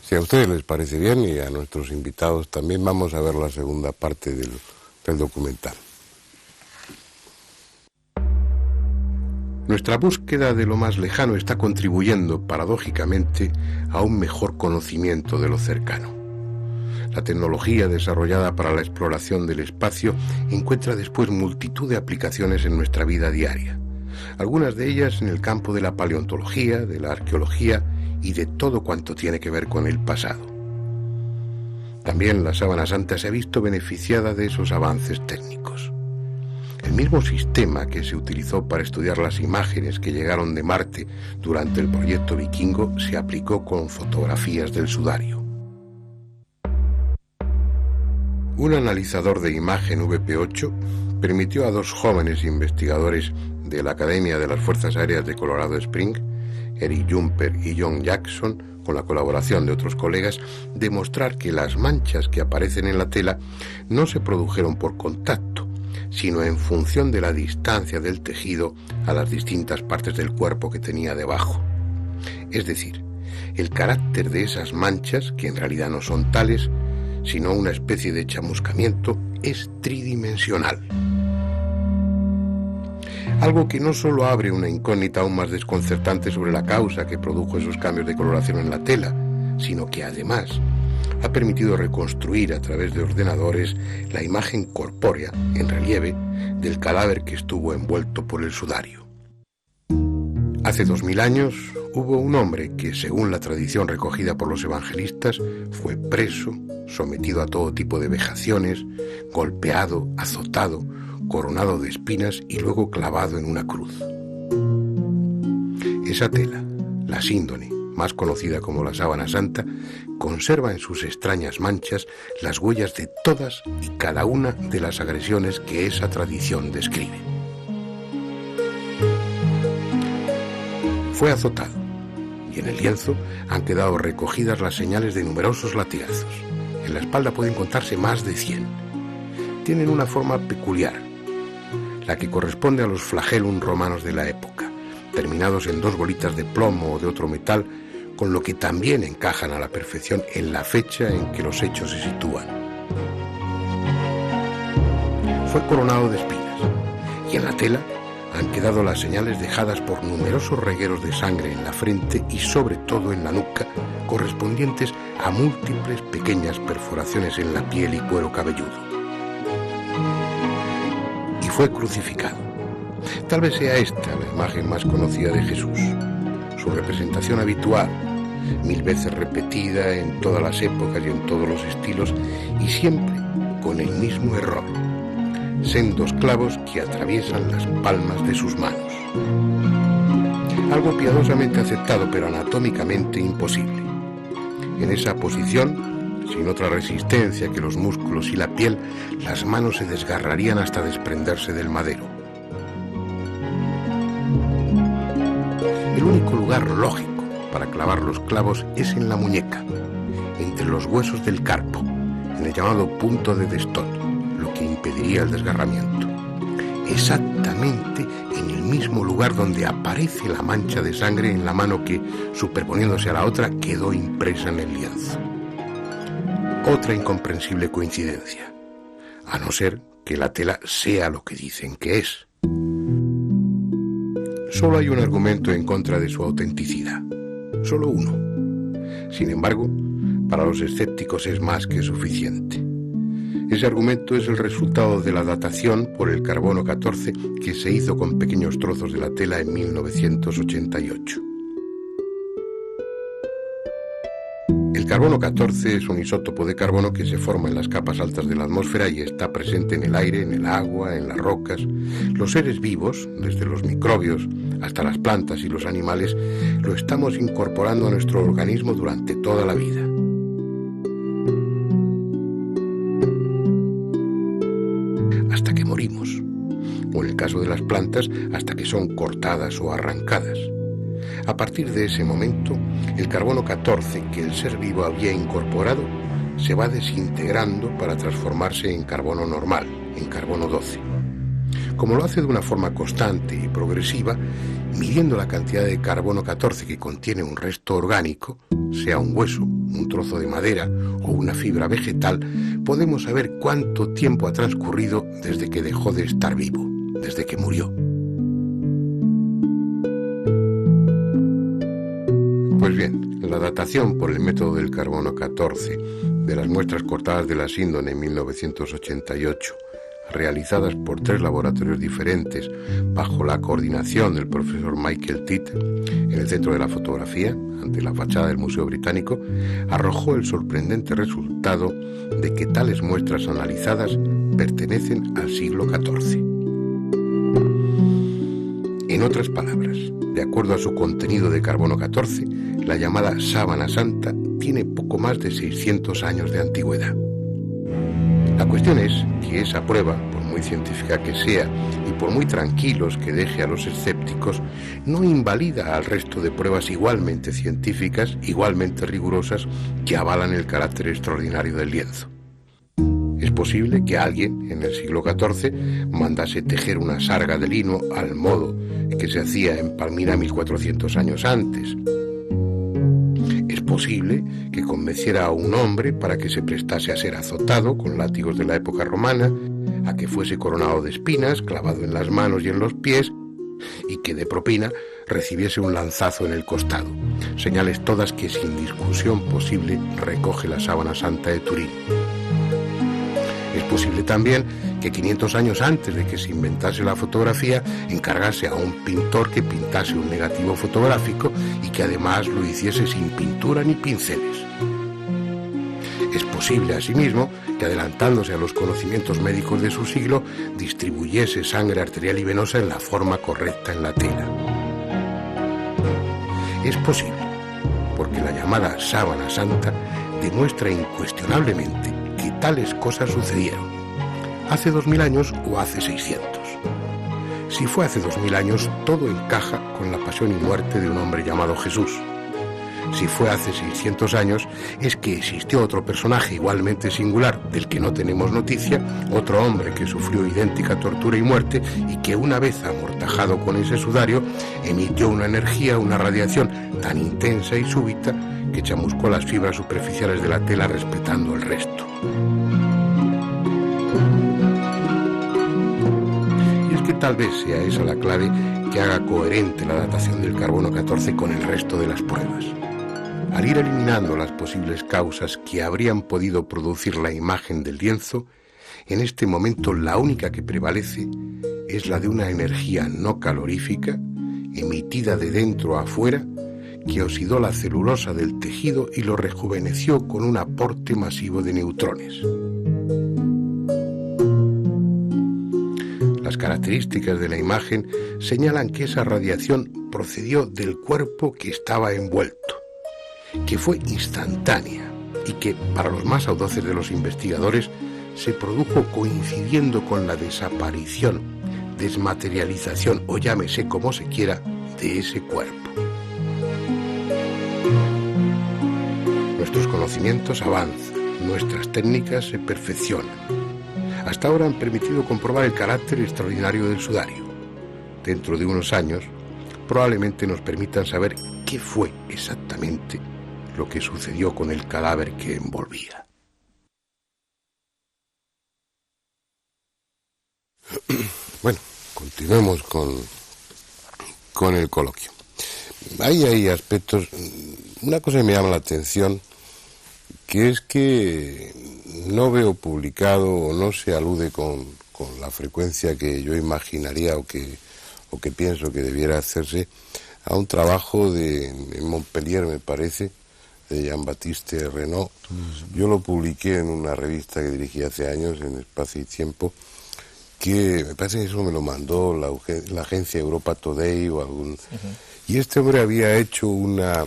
Si a ustedes les parece bien y a nuestros invitados también, vamos a ver la segunda parte del documental. Nuestra búsqueda de lo más lejano está contribuyendo, paradójicamente, a un mejor conocimiento de lo cercano. La tecnología desarrollada para la exploración del espacio encuentra después multitud de aplicaciones en nuestra vida diaria. Algunas de ellas en el campo de la paleontología, de la arqueología y de todo cuanto tiene que ver con el pasado. También la Sábana Santa se ha visto beneficiada de esos avances técnicos. El mismo sistema que se utilizó para estudiar las imágenes que llegaron de Marte durante el proyecto Vikingo se aplicó con fotografías del sudario. Un analizador de imagen VP8 permitió a dos jóvenes investigadores de la Academia de las Fuerzas Aéreas de Colorado Springs, Eric Jumper y John Jackson, con la colaboración de otros colegas, demostrar que las manchas que aparecen en la tela no se produjeron por contacto, sino en función de la distancia del tejido a las distintas partes del cuerpo que tenía debajo. Es decir, el carácter de esas manchas, que en realidad no son tales, sino una especie de chamuscamiento, es tridimensional. Algo que no solo abre una incógnita aún más desconcertante sobre la causa que produjo esos cambios de coloración en la tela, sino que además ha permitido reconstruir a través de ordenadores la imagen corpórea, en relieve, del cadáver que estuvo envuelto por el sudario. Hace 2000 años hubo un hombre que, según la tradición recogida por los evangelistas, fue preso, sometido a todo tipo de vejaciones, golpeado, azotado, coronado de espinas y luego clavado en una cruz. Esa tela, la síndone, más conocida como la Sábana Santa, conserva en sus extrañas manchas las huellas de todas y cada una de las agresiones que esa tradición describe. Fue azotado, y en el lienzo han quedado recogidas las señales de numerosos latigazos. En la espalda pueden contarse más de 100. Tienen una forma peculiar, la que corresponde a los flagellum romanos de la época, terminados en 2 bolitas de plomo o de otro metal, con lo que también encajan a la perfección en la fecha en que los hechos se sitúan. Fue coronado de espinas, y en la tela han quedado las señales dejadas por numerosos regueros de sangre en la frente y sobre todo en la nuca, correspondientes a múltiples pequeñas perforaciones en la piel y cuero cabelludo. Y fue crucificado. Tal vez sea esta la imagen más conocida de Jesús, su representación habitual, 1000 veces repetida en todas las épocas y en todos los estilos, y siempre con el mismo error: sendos clavos que atraviesan las palmas de sus manos. Algo piadosamente aceptado, pero anatómicamente imposible. En esa posición, sin otra resistencia que los músculos y la piel, las manos se desgarrarían hasta desprenderse del madero. El único lugar lógico para clavar los clavos es en la muñeca, entre los huesos del carpo, en el llamado punto de Destot, lo que impediría el desgarramiento. Exactamente en el mismo lugar donde aparece la mancha de sangre en la mano que, superponiéndose a la otra, quedó impresa en el lienzo. Otra incomprensible coincidencia, a no ser que la tela sea lo que dicen que es. Solo hay un argumento en contra de su autenticidad, solo uno. Sin embargo, para los escépticos es más que suficiente. Ese argumento es el resultado de la datación por el carbono 14 que se hizo con pequeños trozos de la tela en 1988. El carbono 14 es un isótopo de carbono que se forma en las capas altas de la atmósfera y está presente en el aire, en el agua, en las rocas. Los seres vivos, desde los microbios hasta las plantas y los animales, lo estamos incorporando a nuestro organismo durante toda la vida. o en el caso de las plantas, hasta que son cortadas o arrancadas. A partir de ese momento, el carbono 14 que el ser vivo había incorporado se va desintegrando para transformarse en carbono normal, en carbono 12. Como lo hace de una forma constante y progresiva, midiendo la cantidad de carbono 14 que contiene un resto orgánico, sea un hueso, un trozo de madera o una fibra vegetal, podemos saber cuánto tiempo ha transcurrido desde que dejó de estar vivo, desde que murió. Pues bien, la datación por el método del carbono 14 de las muestras cortadas de la Síndone en 1988, realizadas por 3 laboratorios diferentes bajo la coordinación del profesor Michael Titt en el Centro de la Fotografía, ante la fachada del Museo Británico, arrojó el sorprendente resultado de que tales muestras analizadas pertenecen al siglo XIV. En otras palabras, de acuerdo a su contenido de carbono 14, la llamada sábana santa tiene poco más de 600 años de antigüedad. La cuestión es que esa prueba, por muy científica que sea y por muy tranquilos que deje a los escépticos, no invalida al resto de pruebas igualmente científicas, igualmente rigurosas, que avalan el carácter extraordinario del lienzo. Es posible que alguien, en el siglo XIV, mandase tejer una sarga de lino al modo que se hacía en Palmira 1400 años antes. Es posible que convenciera a un hombre para que se prestase a ser azotado con látigos de la época romana, a que fuese coronado de espinas, clavado en las manos y en los pies, y que de propina recibiese un lanzazo en el costado. Señales todas que sin discusión posible recoge la sábana santa de Turín. Es posible también que 500 años antes de que se inventase la fotografía, encargase a un pintor que pintase un negativo fotográfico y que además lo hiciese sin pintura ni pinceles. Es posible, asimismo, que adelantándose a los conocimientos médicos de su siglo, distribuyese sangre arterial y venosa en la forma correcta en la tela. Es posible, porque la llamada sábana santa demuestra incuestionablemente que tales cosas sucedieron, hace 2000 años o hace 600. Si fue hace 2000 años, todo encaja con la pasión y muerte de un hombre llamado Jesús. Si fue hace 600 años, es que existió otro personaje igualmente singular, del que no tenemos noticia, otro hombre que sufrió idéntica tortura y muerte, y que una vez amortajado con ese sudario, emitió una energía, una radiación tan intensa y súbita, que chamuscó las fibras superficiales de la tela respetando el resto. Y es que tal vez sea esa la clave que haga coherente la datación del carbono 14 con el resto de las pruebas. Al ir eliminando las posibles causas que habrían podido producir la imagen del lienzo, en este momento la única que prevalece es la de una energía no calorífica, emitida de dentro a afuera, que oxidó la celulosa del tejido y lo rejuveneció con un aporte masivo de neutrones. Las características de la imagen señalan que esa radiación procedió del cuerpo que estaba envuelto, que fue instantánea y que, para los más audaces de los investigadores, se produjo coincidiendo con la desaparición, desmaterialización o llámese como se quiera, de ese cuerpo. Nuestros conocimientos avanzan, nuestras técnicas se perfeccionan. Hasta ahora han permitido comprobar el carácter extraordinario del sudario. Dentro de unos años, probablemente nos permitan saber qué fue exactamente lo que sucedió con el cadáver que envolvía. Bueno, continuemos con el coloquio. Hay aspectos. Una cosa que me llama la atención, que es que no veo publicado o no se alude con la frecuencia que yo imaginaría o que pienso que debiera hacerse a un trabajo en Montpellier, me parece, de Jean-Baptiste Renaud. Yo lo publiqué en una revista que dirigí hace años, en Espacio y Tiempo, que me parece que eso me lo mandó la agencia Europa Today o algún... Uh-huh. Y este hombre había hecho una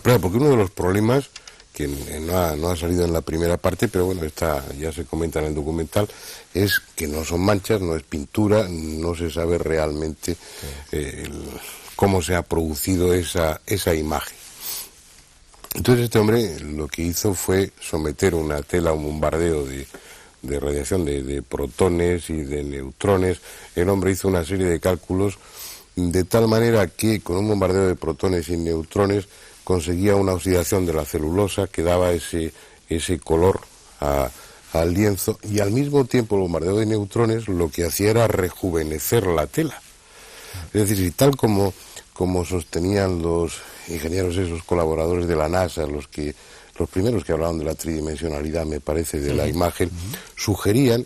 prueba, porque uno de los problemas que no ha salido en la primera parte, pero bueno, ya se comenta en el documental, es que no son manchas, no es pintura, no se sabe realmente cómo se ha producido esa imagen. Entonces este hombre lo que hizo fue someter una tela a un bombardeo de radiación de protones y de neutrones. El hombre hizo una serie de cálculos de tal manera que con un bombardeo de protones y neutrones conseguía una oxidación de la celulosa que daba ese color al lienzo, y al mismo tiempo el bombardeo de neutrones lo que hacía era rejuvenecer la tela. Es decir, y tal como sostenían los ingenieros, esos colaboradores de la NASA, los primeros que hablaban de la tridimensionalidad, me parece, de la imagen, sugerían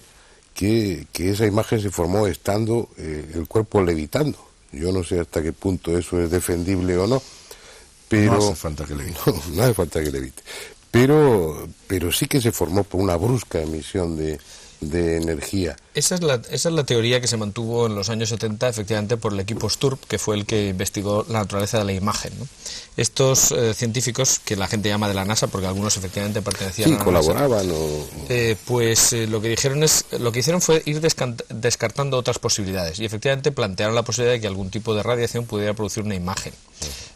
que esa imagen se formó estando el cuerpo levitando. Yo no sé hasta qué punto eso es defendible o no, pero...
No hace falta que levite.
No hace falta que levite. Pero sí que se formó por una brusca emisión de energía.
Esa es la teoría que se mantuvo en los años 70, efectivamente, por el equipo Sturp, que fue el que investigó la naturaleza de la imagen, ¿no? Estos científicos, que la gente llama de la NASA, porque algunos efectivamente pertenecían a la
colaboraban
NASA, lo que hicieron fue ir descartando otras posibilidades, y efectivamente plantearon la posibilidad de que algún tipo de radiación pudiera producir una imagen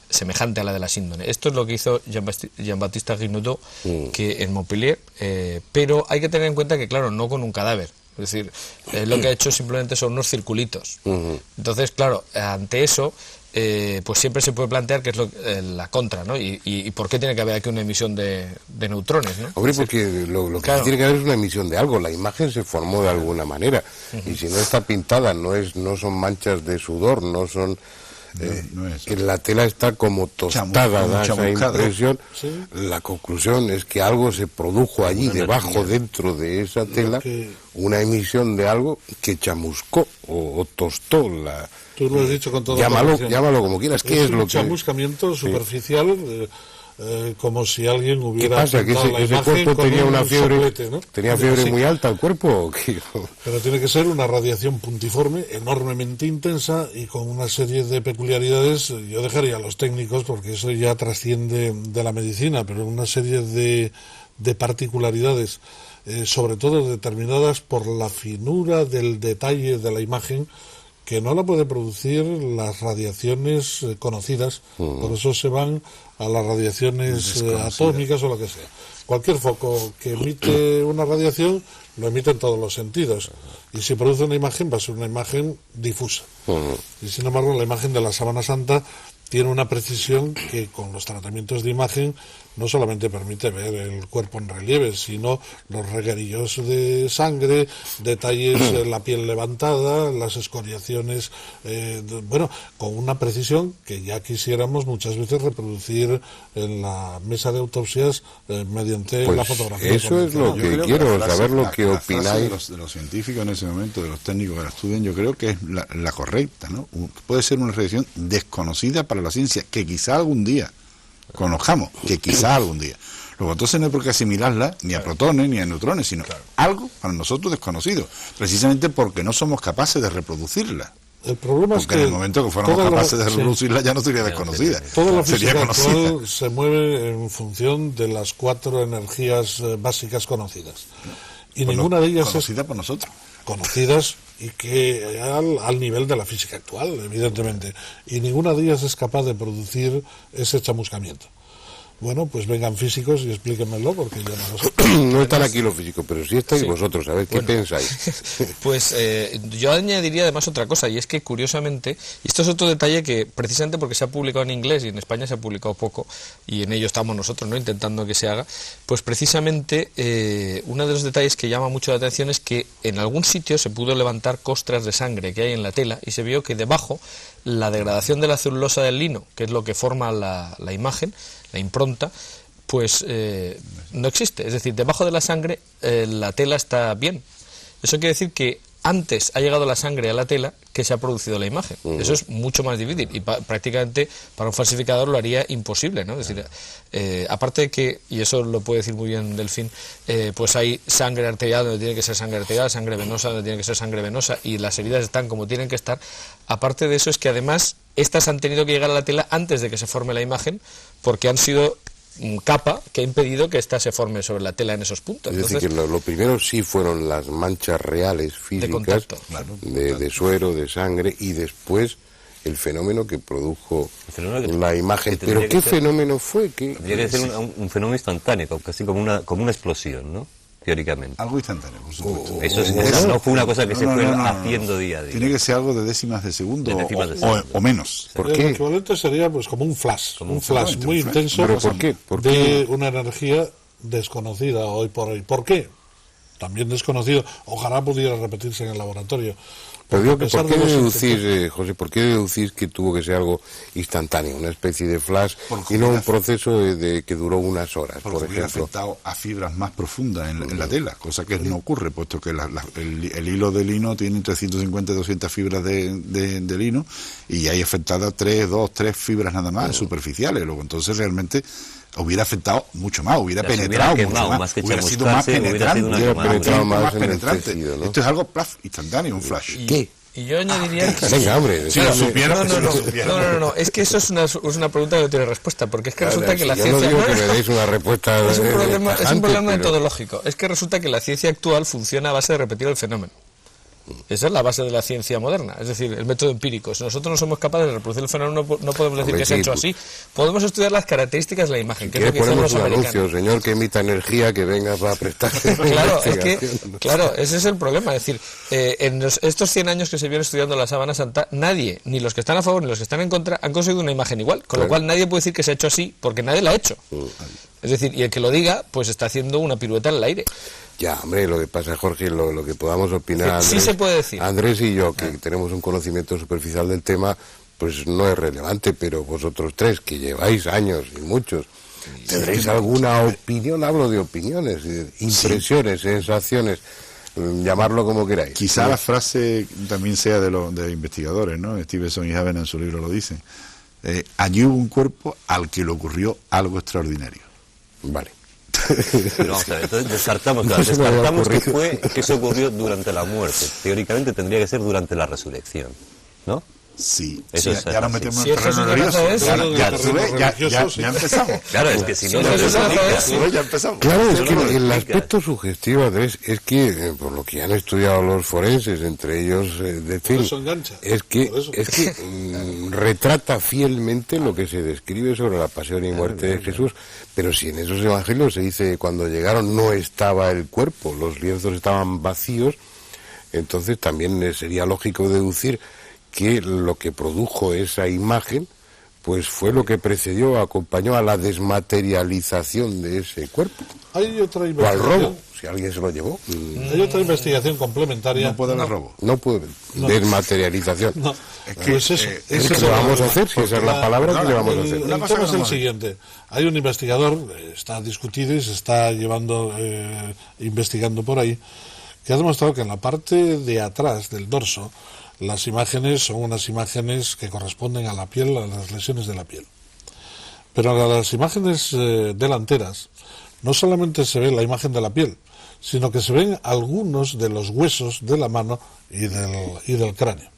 semejante a la de la síndone. Esto es lo que hizo Jean-Baptiste Guinaudot, que en Montpellier, pero hay que tener en cuenta que, claro, no con un cadáver. Es decir, lo que ha hecho simplemente son unos circulitos. Entonces, claro, ante eso, pues siempre se puede plantear qué es la contra, ¿no? Y por qué tiene que haber aquí una emisión de neutrones, ¿no?
Hombre, porque lo que tiene que haber es una emisión de algo. La imagen se formó de alguna manera. Y si no está pintada, no son manchas de sudor, no son... que la tela está como tostada, da esa impresión. ¿Sí? La conclusión es que algo se produjo allí debajo, dentro de esa tela, una emisión de algo que chamuscó o tostó la...
Tú lo has dicho con toda
llámalo como quieras. ¿Qué es lo que...?
Chamuscamiento superficial... como si alguien hubiera...
¿Qué pasa? ¿Que ese cuerpo tenía una fiebre, soplete, ¿no? ¿Tenía fiebre muy alta el cuerpo? ¿O qué?
Pero tiene que ser una radiación puntiforme, enormemente intensa y con una serie de peculiaridades. Yo dejaría a los técnicos, porque eso ya trasciende de la medicina, pero una serie de particularidades, sobre todo determinadas por la finura del detalle de la imagen, que no la puede producir las radiaciones conocidas. Por eso se van a las radiaciones atómicas o lo que sea. Cualquier foco que emite una radiación lo emite en todos los sentidos, y si produce una imagen va a ser una imagen difusa. Y sin embargo la imagen de la Sábana Santa tiene una precisión que con los tratamientos de imagen no solamente permite ver el cuerpo en relieve, sino los reguerillos de sangre, detalles de la piel levantada, las escoriaciones, con una precisión que ya quisiéramos muchas veces reproducir en la mesa de autopsias mediante la fotografía.
Eso es lo que quiero, saber lo que opináis.
De los científicos en ese momento, de los técnicos que la estudian, yo creo que es la correcta, ¿no? Puede ser una radiación desconocida para la ciencia, que quizá algún día conozcamos, que quizá algún día. Luego entonces no hay por qué asimilarla ni a protones ni a neutrones, sino algo para nosotros desconocido, precisamente porque no somos capaces de reproducirla.
El problema es que
en el momento que fuéramos capaces de reproducirla ya no sería desconocida.
Toda la física actual se mueve en función de las 4 energías básicas conocidas. Y ninguna de ellas
conocida por nosotros.
Conocidas y que al nivel de la física actual, evidentemente. Y ninguna de ellas es capaz de producir ese chamuscamiento. Bueno, pues vengan físicos y explíquenmelo, porque yo no lo sé.
No están aquí los físicos, pero sí estáis vosotros, a ver, ¿qué pensáis?
Pues yo añadiría además otra cosa, y es que curiosamente, y esto es otro detalle que precisamente porque se ha publicado en inglés y en España se ha publicado poco, y en ello estamos nosotros, ¿no?, intentando que se haga, pues precisamente uno de los detalles que llama mucho la atención es que en algún sitio se pudo levantar costras de sangre que hay en la tela, y se vio que debajo la degradación de la celulosa del lino, que es lo que forma la imagen, la impronta, pues no existe. Es decir, debajo de la sangre la tela está bien. Eso quiere decir que antes ha llegado la sangre a la tela que se ha producido la imagen. Eso es mucho más difícil y prácticamente para un falsificador lo haría imposible, ¿no? Es decir, aparte de que, y eso lo puede decir muy bien Delfín, pues hay sangre arterial donde tiene que ser sangre arterial, sangre venosa donde tiene que ser sangre venosa, y las heridas están como tienen que estar. Aparte de eso es que además estas han tenido que llegar a la tela antes de que se forme la imagen, porque han sido capa que ha impedido que ésta se forme sobre la tela en esos puntos.
Es decir,
Entonces,
que lo primero sí fueron las manchas reales, físicas,
contacto.
de suero, de sangre, y después el fenómeno que produjo la imagen.
que
Pero
tendría
¿qué
que ser-
fenómeno fue?
Tendría que ser un fenómeno instantáneo, casi como una explosión, ¿no? Teóricamente.
Algo instantáneo, por supuesto.
Eso es,
Eso-
no fue una cosa que
No,
se
no,
fue
no, no, no.
haciendo día a día.
Tiene que ser algo de décimas de segundo
De décimas de
o
segundo.
menos.
¿Por
El
qué?
equivalente sería pues como un flash, un flash
exactamente,
muy
un flash.
intenso
¿Pero por qué? ¿Por
de
qué?
una energía desconocida hoy por hoy. ¿Por qué? También desconocido. Ojalá pudiera repetirse en el laboratorio.
Pero digo que
A pesar
¿por qué
de los
deducís,
intentos-
José, por qué deducís que tuvo que ser algo instantáneo, una especie de flash,
Porque
y no un
hubiera-
proceso que duró unas horas,
Porque
por
hubiera
ejemplo?
afectado a fibras más profundas en la tela, cosa que no ocurre, puesto que el hilo de lino tiene entre 150 y 200 fibras de lino, y hay afectadas 3 fibras nada más, superficiales. Luego, entonces realmente hubiera afectado mucho más, hubiera
O sea, se
penetrado
hubiera
mucho
quemado,
más,
más que
hubiera sido más
chamuscarse, hubiera sido una
penetrante,
quemada.
Penetrado
mucho
más en el
penetrante.
tejido, ¿no?
Esto es algo plaf, instantáneo, un flash.
¿Qué?
y yo añadiría que...
Venga, hombre.
Si lo
déjame-
supiera,
No, no,
si lo
no,
supiera.
no, es que eso es una pregunta que no tiene respuesta, porque es que resulta que
Si
la
yo
ciencia...
no digo que me deis una respuesta
Es un problema,
tajante, pero-
metodológico. Es que resulta que la ciencia actual funciona a base de repetir el fenómeno. Esa es la base de la ciencia moderna, es decir, el método empírico. Si nosotros no somos capaces de reproducir el fenómeno, no podemos decir
Hombre,
que se ha
sí,
hecho
pues.
así. Podemos estudiar las características de la imagen, que es lo
¿Quieres
que hicieron
ponemos
los
un
americanos.
anuncio, señor que emita energía, que venga para prestar
Claro, es que,
investigación?
claro, ese es el problema. Es decir, estos 100 años que se viene estudiando la sábana santa, nadie, ni los que están a favor ni los que están en contra, han conseguido una imagen igual. Con lo
Claro.
cual nadie puede decir que se ha hecho así, porque nadie la ha hecho. Es decir, y el que lo diga, pues está haciendo una pirueta en el aire.
Ya, hombre, lo que pasa, Jorge, lo que podamos opinar,
Sí
Andrés,
se puede decir.
Andrés y yo, que tenemos un conocimiento superficial del tema, pues no es relevante, pero vosotros tres, que lleváis años y muchos, ¿tendréis alguna opinión? Hablo de opiniones, impresiones, sensaciones, llamarlo como queráis.
Quizá la frase también sea de investigadores, ¿no? Stevenson y Haven en su libro lo dicen. Allí hubo un cuerpo al que le ocurrió algo extraordinario.
Vale.
Pero vamos a ver, entonces descartamos,
No se me había ocurrido.
que eso ocurrió durante la muerte. Teóricamente tendría que ser durante la resurrección, ¿no?
Sí,
Eso
sí,
es
ya nos
así.
metemos
Si
en
es
terreno
Jesús de
religioso.
Nazaret,
Ya,
sí,
tú ves, ya
religioso, sí.
empezamos.
Claro, es que si no,
Sí,
no
eso
se
es la
explica.
raíz,
Tú ves, ya empezamos.
Claro, es
Eso
que
no lo
el
explica.
aspecto sugestivo, Andrés, es que, por lo que han estudiado los forenses, entre ellos, de fin,
eso engancha,
es que,
por eso.
retrata fielmente lo que se describe sobre la pasión y muerte de Jesús, pero si en esos evangelios se dice cuando llegaron no estaba el cuerpo, los lienzos estaban vacíos, entonces también sería lógico deducir que lo que produjo esa imagen pues fue lo que precedió, acompañó a la desmaterialización de ese cuerpo.
Hay otra
O al
investigación,
robo, si alguien se lo llevó.
hay otra investigación complementaria.
No puede haber robo.
No puede. Desmaterialización.
No,
que,
pues eso,
¿qué
ese
¿Qué
es
le
el
vamos a
problema.
hacer? Si esa es la palabra, ¿qué le vamos a hacer?
Una
El
cosa
tema
que
es el
no-
siguiente. Hay un investigador, está discutido y se está llevando, investigando por ahí, que ha demostrado que en la parte de atrás del dorso, las imágenes son unas imágenes que corresponden a la piel, a las lesiones de la piel. Pero en las imágenes delanteras, no solamente se ve la imagen de la piel, sino que se ven algunos de los huesos de la mano y del cráneo.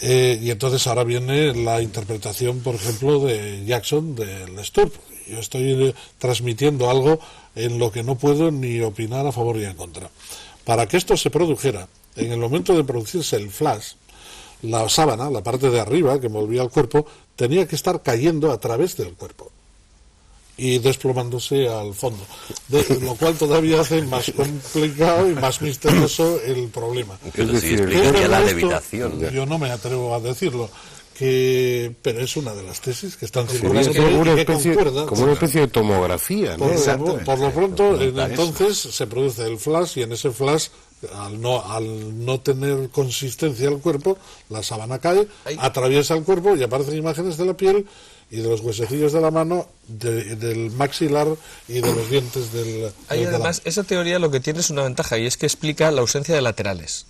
Y entonces ahora viene la interpretación, por ejemplo, de Jackson, del Sturp. Yo estoy transmitiendo algo en lo que no puedo ni opinar a favor ni en contra. Para que esto se produjera, en el momento de producirse el flash, la sábana, la parte de arriba que envolvía el cuerpo, tenía que estar cayendo a través del cuerpo y desplomándose al fondo, lo cual todavía hace más complicado y más misterioso el problema.
Pero
Es
sí
decir,
explicaría
Pero
la
esto,
levitación.
yo no me atrevo a decirlo, pero es una de las tesis que están
Sería
circulando
como una
y que
especie,
concuerda.
como una especie de tomografía, ¿no?
Exactamente.
Por lo pronto,
Eso.
entonces se produce el flash y en ese flash, al no tener consistencia el cuerpo, la sábana cae, atraviesa el cuerpo y aparecen imágenes de la piel y de los huesecillos de la mano, del maxilar y de los dientes del
Hay
del
además, esa teoría lo que tiene es una ventaja y es que explica la ausencia de laterales.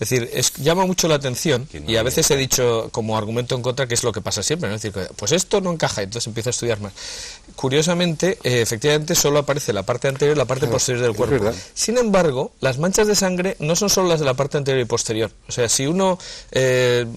decir, llama mucho la atención, y a veces he dicho como argumento en contra que es lo que pasa siempre, ¿no? Es decir, pues esto no encaja, entonces empiezo a estudiar más. Curiosamente, efectivamente, solo aparece la parte anterior y la parte posterior del cuerpo. Sin embargo, las manchas de sangre no son solo las de la parte anterior y posterior. O sea, si uno,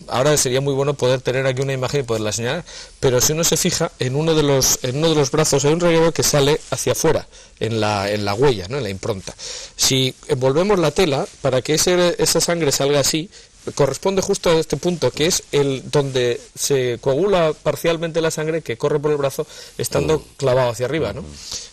ahora sería muy bueno poder tener aquí una imagen y poderla señalar, pero si uno se fija, en uno de los brazos hay un relieve que sale hacia afuera, en la huella, ¿no? En la impronta. Si envolvemos la tela, para que esa sangre salga así, corresponde justo a este punto, que es el donde se coagula parcialmente la sangre que corre por el brazo estando clavado hacia arriba, ¿no?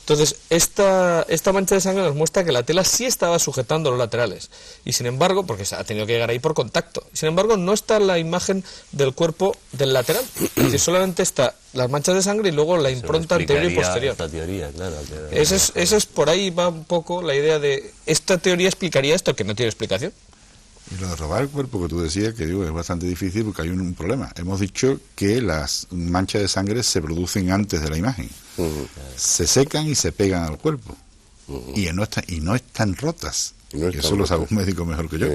Entonces, esta mancha de sangre nos muestra que la tela sí estaba sujetando los laterales, y sin embargo, porque se ha tenido que llegar ahí por contacto, sin embargo no está la imagen del cuerpo del lateral, es decir, solamente está las manchas de sangre y luego la impronta anterior y posterior.
Esta teoría, claro,
Eso es por ahí va un poco la idea de, esta teoría explicaría esto, que no tiene explicación.
Y lo de robar el cuerpo que tú decías, que digo, es bastante difícil porque hay un problema. Hemos dicho que las manchas de sangre se producen antes de la imagen. Se secan y se pegan al cuerpo. Y no están rotas. Eso lo sabe un médico mejor que yo.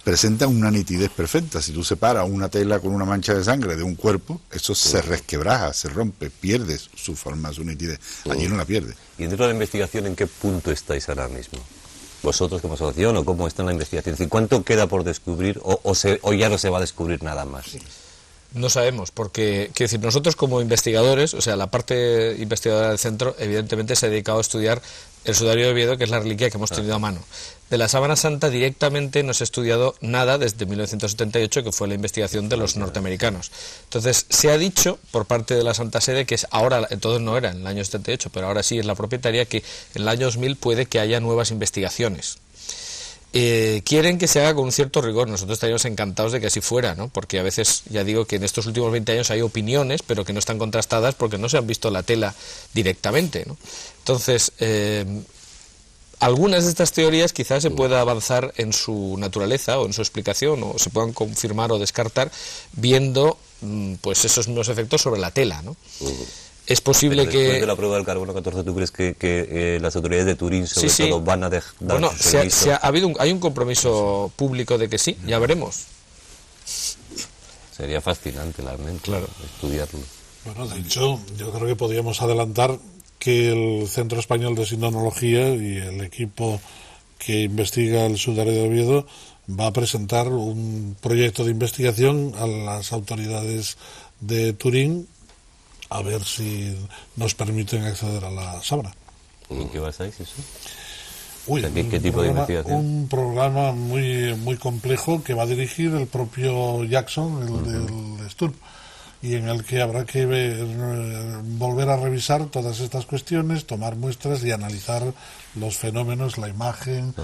Presentan una nitidez perfecta. Si tú separas una tela con una mancha de sangre de un cuerpo, eso se resquebraja, se rompe, pierde su forma, su nitidez. Allí no la pierde.
Y dentro de la investigación, ¿en qué punto estáis ahora mismo? ¿Vosotros como asociación o cómo está en la investigación? Es decir, ¿cuánto queda por descubrir o ya no se va a descubrir nada más?
No sabemos, porque quiero decir, nosotros como investigadores, o sea, la parte investigadora del centro, evidentemente se ha dedicado a estudiar el sudario de Oviedo, que es la reliquia que hemos tenido a mano. De la sábana santa directamente no se ha estudiado nada desde 1978, que fue la investigación de los norteamericanos. Entonces, se ha dicho por parte de la Santa Sede, que es ahora, entonces no era en el año 78, pero ahora sí es la propietaria, que en el año 2000 puede que haya nuevas investigaciones. Quieren que se haga con un cierto rigor. Nosotros estaríamos encantados de que así fuera, ¿no? Porque a veces, ya digo que en estos últimos 20 años hay opiniones, pero que no están contrastadas porque no se han visto la tela directamente, ¿no? Entonces, algunas de estas teorías quizás se pueda avanzar en su naturaleza o en su explicación, o se puedan confirmar o descartar viendo pues esos mismos efectos sobre la tela, ¿no? Es posible
pero después
que...
de la prueba del carbono 14, ¿tú crees que las autoridades de Turín, sobre
Sí.
todo, van a dar
Bueno,
su permiso?
hay un compromiso público de que sí, ya veremos.
Sería fascinante, realmente,
Claro.
estudiarlo.
Bueno, de hecho, yo creo que podríamos adelantar que el Centro Español de Sindonología y el equipo que investiga el sudario de Oviedo va a presentar un proyecto de investigación a las autoridades de Turín a ver si nos permiten acceder a la sábana.
¿Y en qué basáis eso?
Uy,
O sea, ¿qué tipo de investigación?
Un programa muy complejo que va a dirigir el propio Jackson, el del STURP, y en el que habrá que volver a revisar todas estas cuestiones, tomar muestras y analizar los fenómenos, la imagen.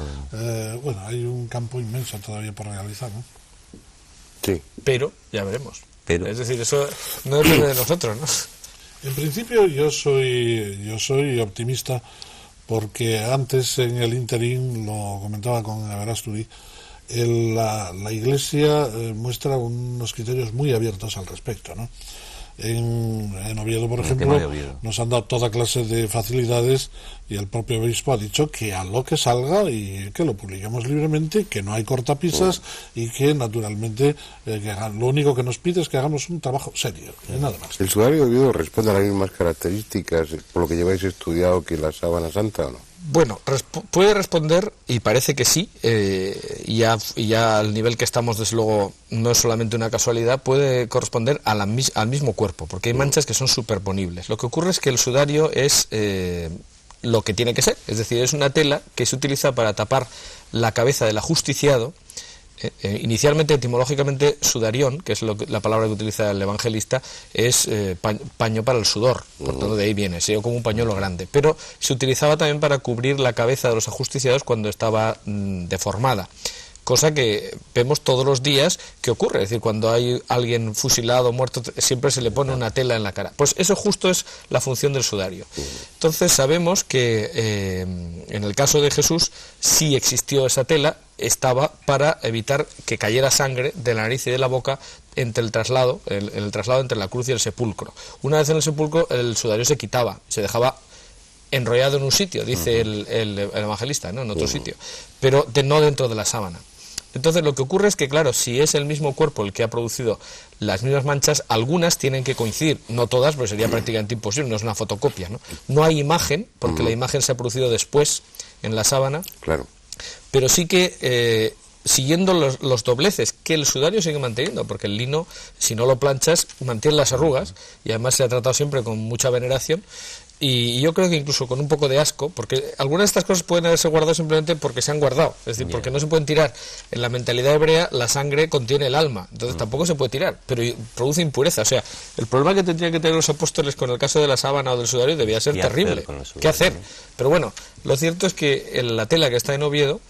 Bueno, hay un campo inmenso todavía por realizar, ¿no?
Sí.
Pero ya veremos.
Pero...
Es decir, eso no depende de nosotros, ¿no?
En principio yo soy optimista, porque antes en el interín, lo comentaba con Averasturi, la Iglesia muestra unos criterios muy abiertos al respecto, ¿no? En Oviedo, por ejemplo, nos han dado toda clase de facilidades, y el propio obispo ha dicho que a lo que salga y que lo publiquemos libremente, que no hay cortapisas y que naturalmente lo único que nos pide es que hagamos un trabajo serio, y nada más.
¿El sudario de Oviedo responde a las mismas características por lo que lleváis estudiado que la sábana santa o no?
Bueno, puede responder, y parece que sí, y ya al nivel que estamos, desde luego, no es solamente una casualidad, puede corresponder al mismo cuerpo, porque hay manchas que son superponibles. Lo que ocurre es que el sudario es lo que tiene que ser, es decir, es una tela que se utiliza para tapar la cabeza del ajusticiado. Inicialmente, etimológicamente, sudarión, que es la palabra que utiliza el evangelista, es paño para el sudor, por tanto de ahí viene, sería como un pañuelo grande, pero se utilizaba también para cubrir la cabeza de los ajusticiados cuando estaba deformada, cosa que vemos todos los días que ocurre, es decir, cuando hay alguien fusilado, muerto, siempre se le pone una tela en la cara. Pues eso justo es la función del sudario. Entonces sabemos que en el caso de Jesús sí existió esa tela, estaba para evitar que cayera sangre de la nariz y de la boca entre el traslado entre la cruz y el sepulcro. Una vez en el sepulcro, el sudario se quitaba, se dejaba enrollado en un sitio, dice el evangelista, ¿no? En otro sitio, pero no dentro de la sábana. Entonces lo que ocurre es que, claro, si es el mismo cuerpo el que ha producido las mismas manchas, algunas tienen que coincidir, no todas, porque sería prácticamente imposible, no es una fotocopia, ¿no? No hay imagen, porque la imagen se ha producido después en la sábana,
Claro.
pero sí que siguiendo los dobleces que el sudario sigue manteniendo, porque el lino, si no lo planchas, mantiene las arrugas, y además se ha tratado siempre con mucha veneración, y yo creo que incluso con un poco de asco, porque algunas de estas cosas pueden haberse guardado simplemente porque se han guardado, es decir, porque no se pueden tirar. En la mentalidad hebrea la sangre contiene el alma, entonces tampoco se puede tirar, pero produce impureza. O sea, el problema que tendrían que tener los apóstoles con el caso de la sábana o del sudario debía ser terrible. ¿Qué hacer? Pero bueno, lo cierto es que la tela que está en Oviedo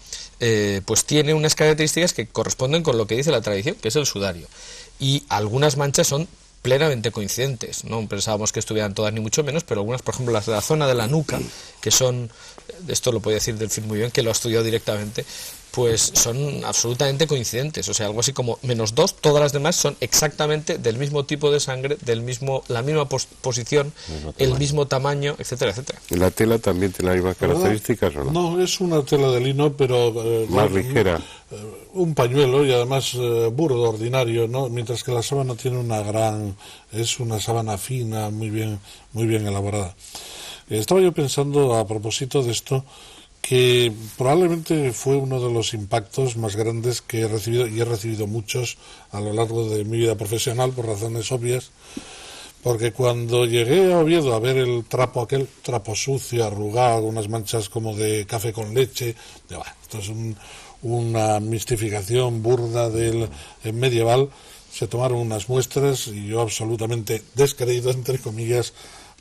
pues tiene unas características que corresponden con lo que dice la tradición, que es el sudario. Y algunas manchas son plenamente coincidentes, no pensábamos que estuvieran todas ni mucho menos, pero algunas, por ejemplo, las de la zona de la nuca, que son, esto lo puede decir Delfín muy bien, que lo ha estudiado directamente, pues son absolutamente coincidentes, o sea, algo así como -2, todas las demás son exactamente del mismo tipo de sangre, la misma posición, el mismo tamaño, etcétera, etcétera.
¿Y la tela también tiene las mismas características o no?
No, es una tela de lino, pero
Más ligera.
Un pañuelo y además burdo, ordinario, ¿no? Mientras que la sábana tiene es una sábana fina, muy bien elaborada. Estaba yo pensando a propósito de esto, que probablemente fue uno de los impactos más grandes que he recibido, y he recibido muchos a lo largo de mi vida profesional por razones obvias, porque cuando llegué a Oviedo a ver aquel trapo sucio, arrugado, unas manchas como de café con leche, esto es una mistificación burda del medieval, se tomaron unas muestras y yo, absolutamente descreído, entre comillas,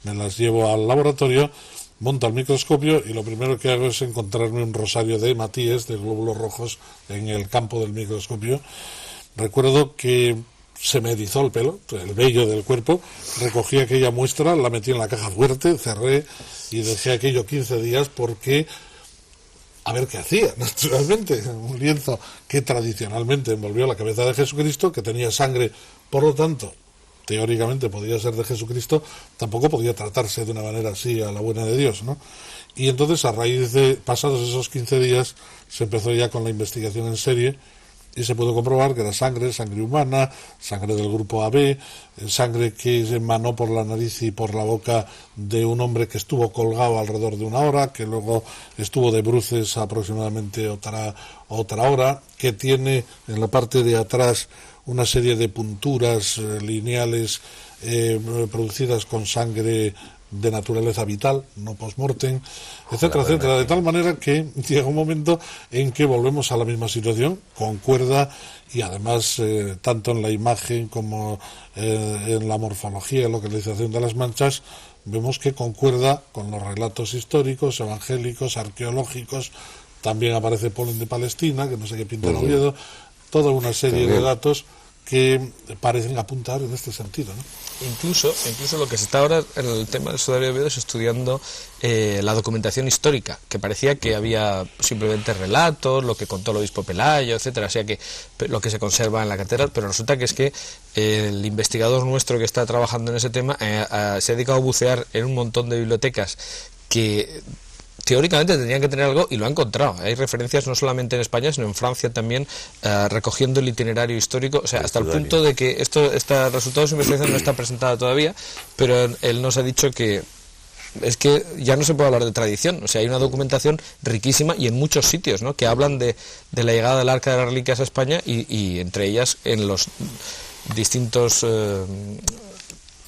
me las llevo al laboratorio, monto el microscopio y lo primero que hago es encontrarme un rosario de hematíes, de glóbulos rojos, en el campo del microscopio. Recuerdo que se me erizó el pelo, el vello del cuerpo, recogí aquella muestra, la metí en la caja fuerte, cerré y dejé aquello 15 días porque a ver qué hacía, naturalmente. Un lienzo que tradicionalmente envolvió la cabeza de Jesucristo, que tenía sangre, por lo tanto, teóricamente podía ser de Jesucristo, tampoco podía tratarse de una manera así a la buena de Dios, ¿no? Y entonces, a raíz de pasados esos 15 días, se empezó ya con la investigación en serie y se pudo comprobar que era sangre humana, sangre del grupo AB, sangre que se emanó por la nariz y por la boca de un hombre que estuvo colgado alrededor de 1 hora, que luego estuvo de bruces aproximadamente otra hora, que tiene en la parte de atrás una serie de punturas lineales producidas con sangre de naturaleza vital, no post-mortem, etcétera, etcétera, de tal manera que llega un momento en que volvemos a la misma situación, concuerda, y además tanto en la imagen como en la morfología, localización de las manchas, vemos que concuerda con los relatos históricos, evangélicos, arqueológicos. También aparece polen de Palestina, que no sé qué pinta en Oviedo, toda una serie de datos que parecen apuntar en este sentido, ¿no?
Incluso lo que se está ahora en el tema del sudario de Oviedo es estudiando la documentación histórica, que parecía que había simplemente relatos, lo que contó el obispo Pelayo, etcétera, o sea que lo que se conserva en la catedral, pero resulta que es que el investigador nuestro que está trabajando en ese tema se ha dedicado a bucear en un montón de bibliotecas que teóricamente tendrían que tener algo, y lo ha encontrado. Hay referencias no solamente en España, sino en Francia también, recogiendo el itinerario histórico, o sea, hasta el punto de que este resultado de su investigación no está presentado todavía, pero él nos ha dicho que es que ya no se puede hablar de tradición, o sea, hay una documentación riquísima y en muchos sitios, ¿no?, que hablan de la llegada del Arca de las Reliquias a España y entre ellas en los distintos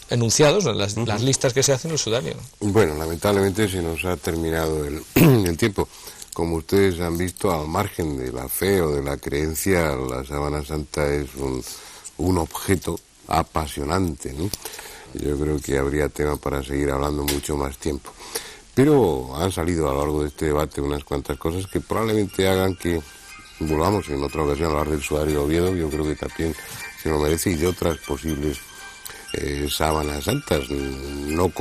enunciados, las listas que se hacen en el sudario.
Bueno, lamentablemente se nos ha terminado el tiempo. Como ustedes han visto, al margen de la fe o de la creencia, la Sábana Santa es un objeto apasionante, ¿no? Yo creo que habría tema para seguir hablando mucho más tiempo. Pero han salido a lo largo de este debate unas cuantas cosas que probablemente hagan que volvamos en otra ocasión a hablar del sudario de Oviedo. Yo creo que también se lo merece, y de otras posibles sábanas santas, no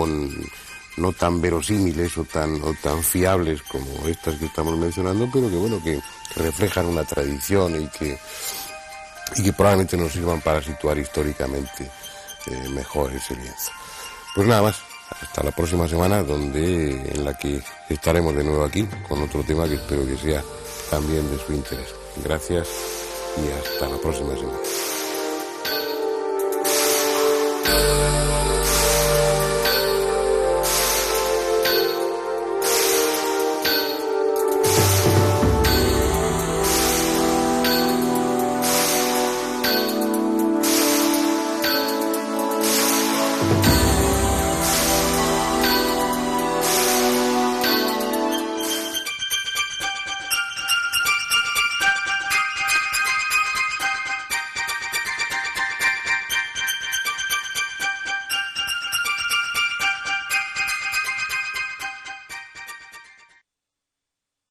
tan verosímiles o tan fiables como estas que estamos mencionando, pero que bueno, que reflejan una tradición y que probablemente nos sirvan para situar históricamente mejor ese lienzo. Pues nada más, hasta la próxima semana, en la que estaremos de nuevo aquí con otro tema que espero que sea también de su interés. Gracias. y hasta la próxima semana.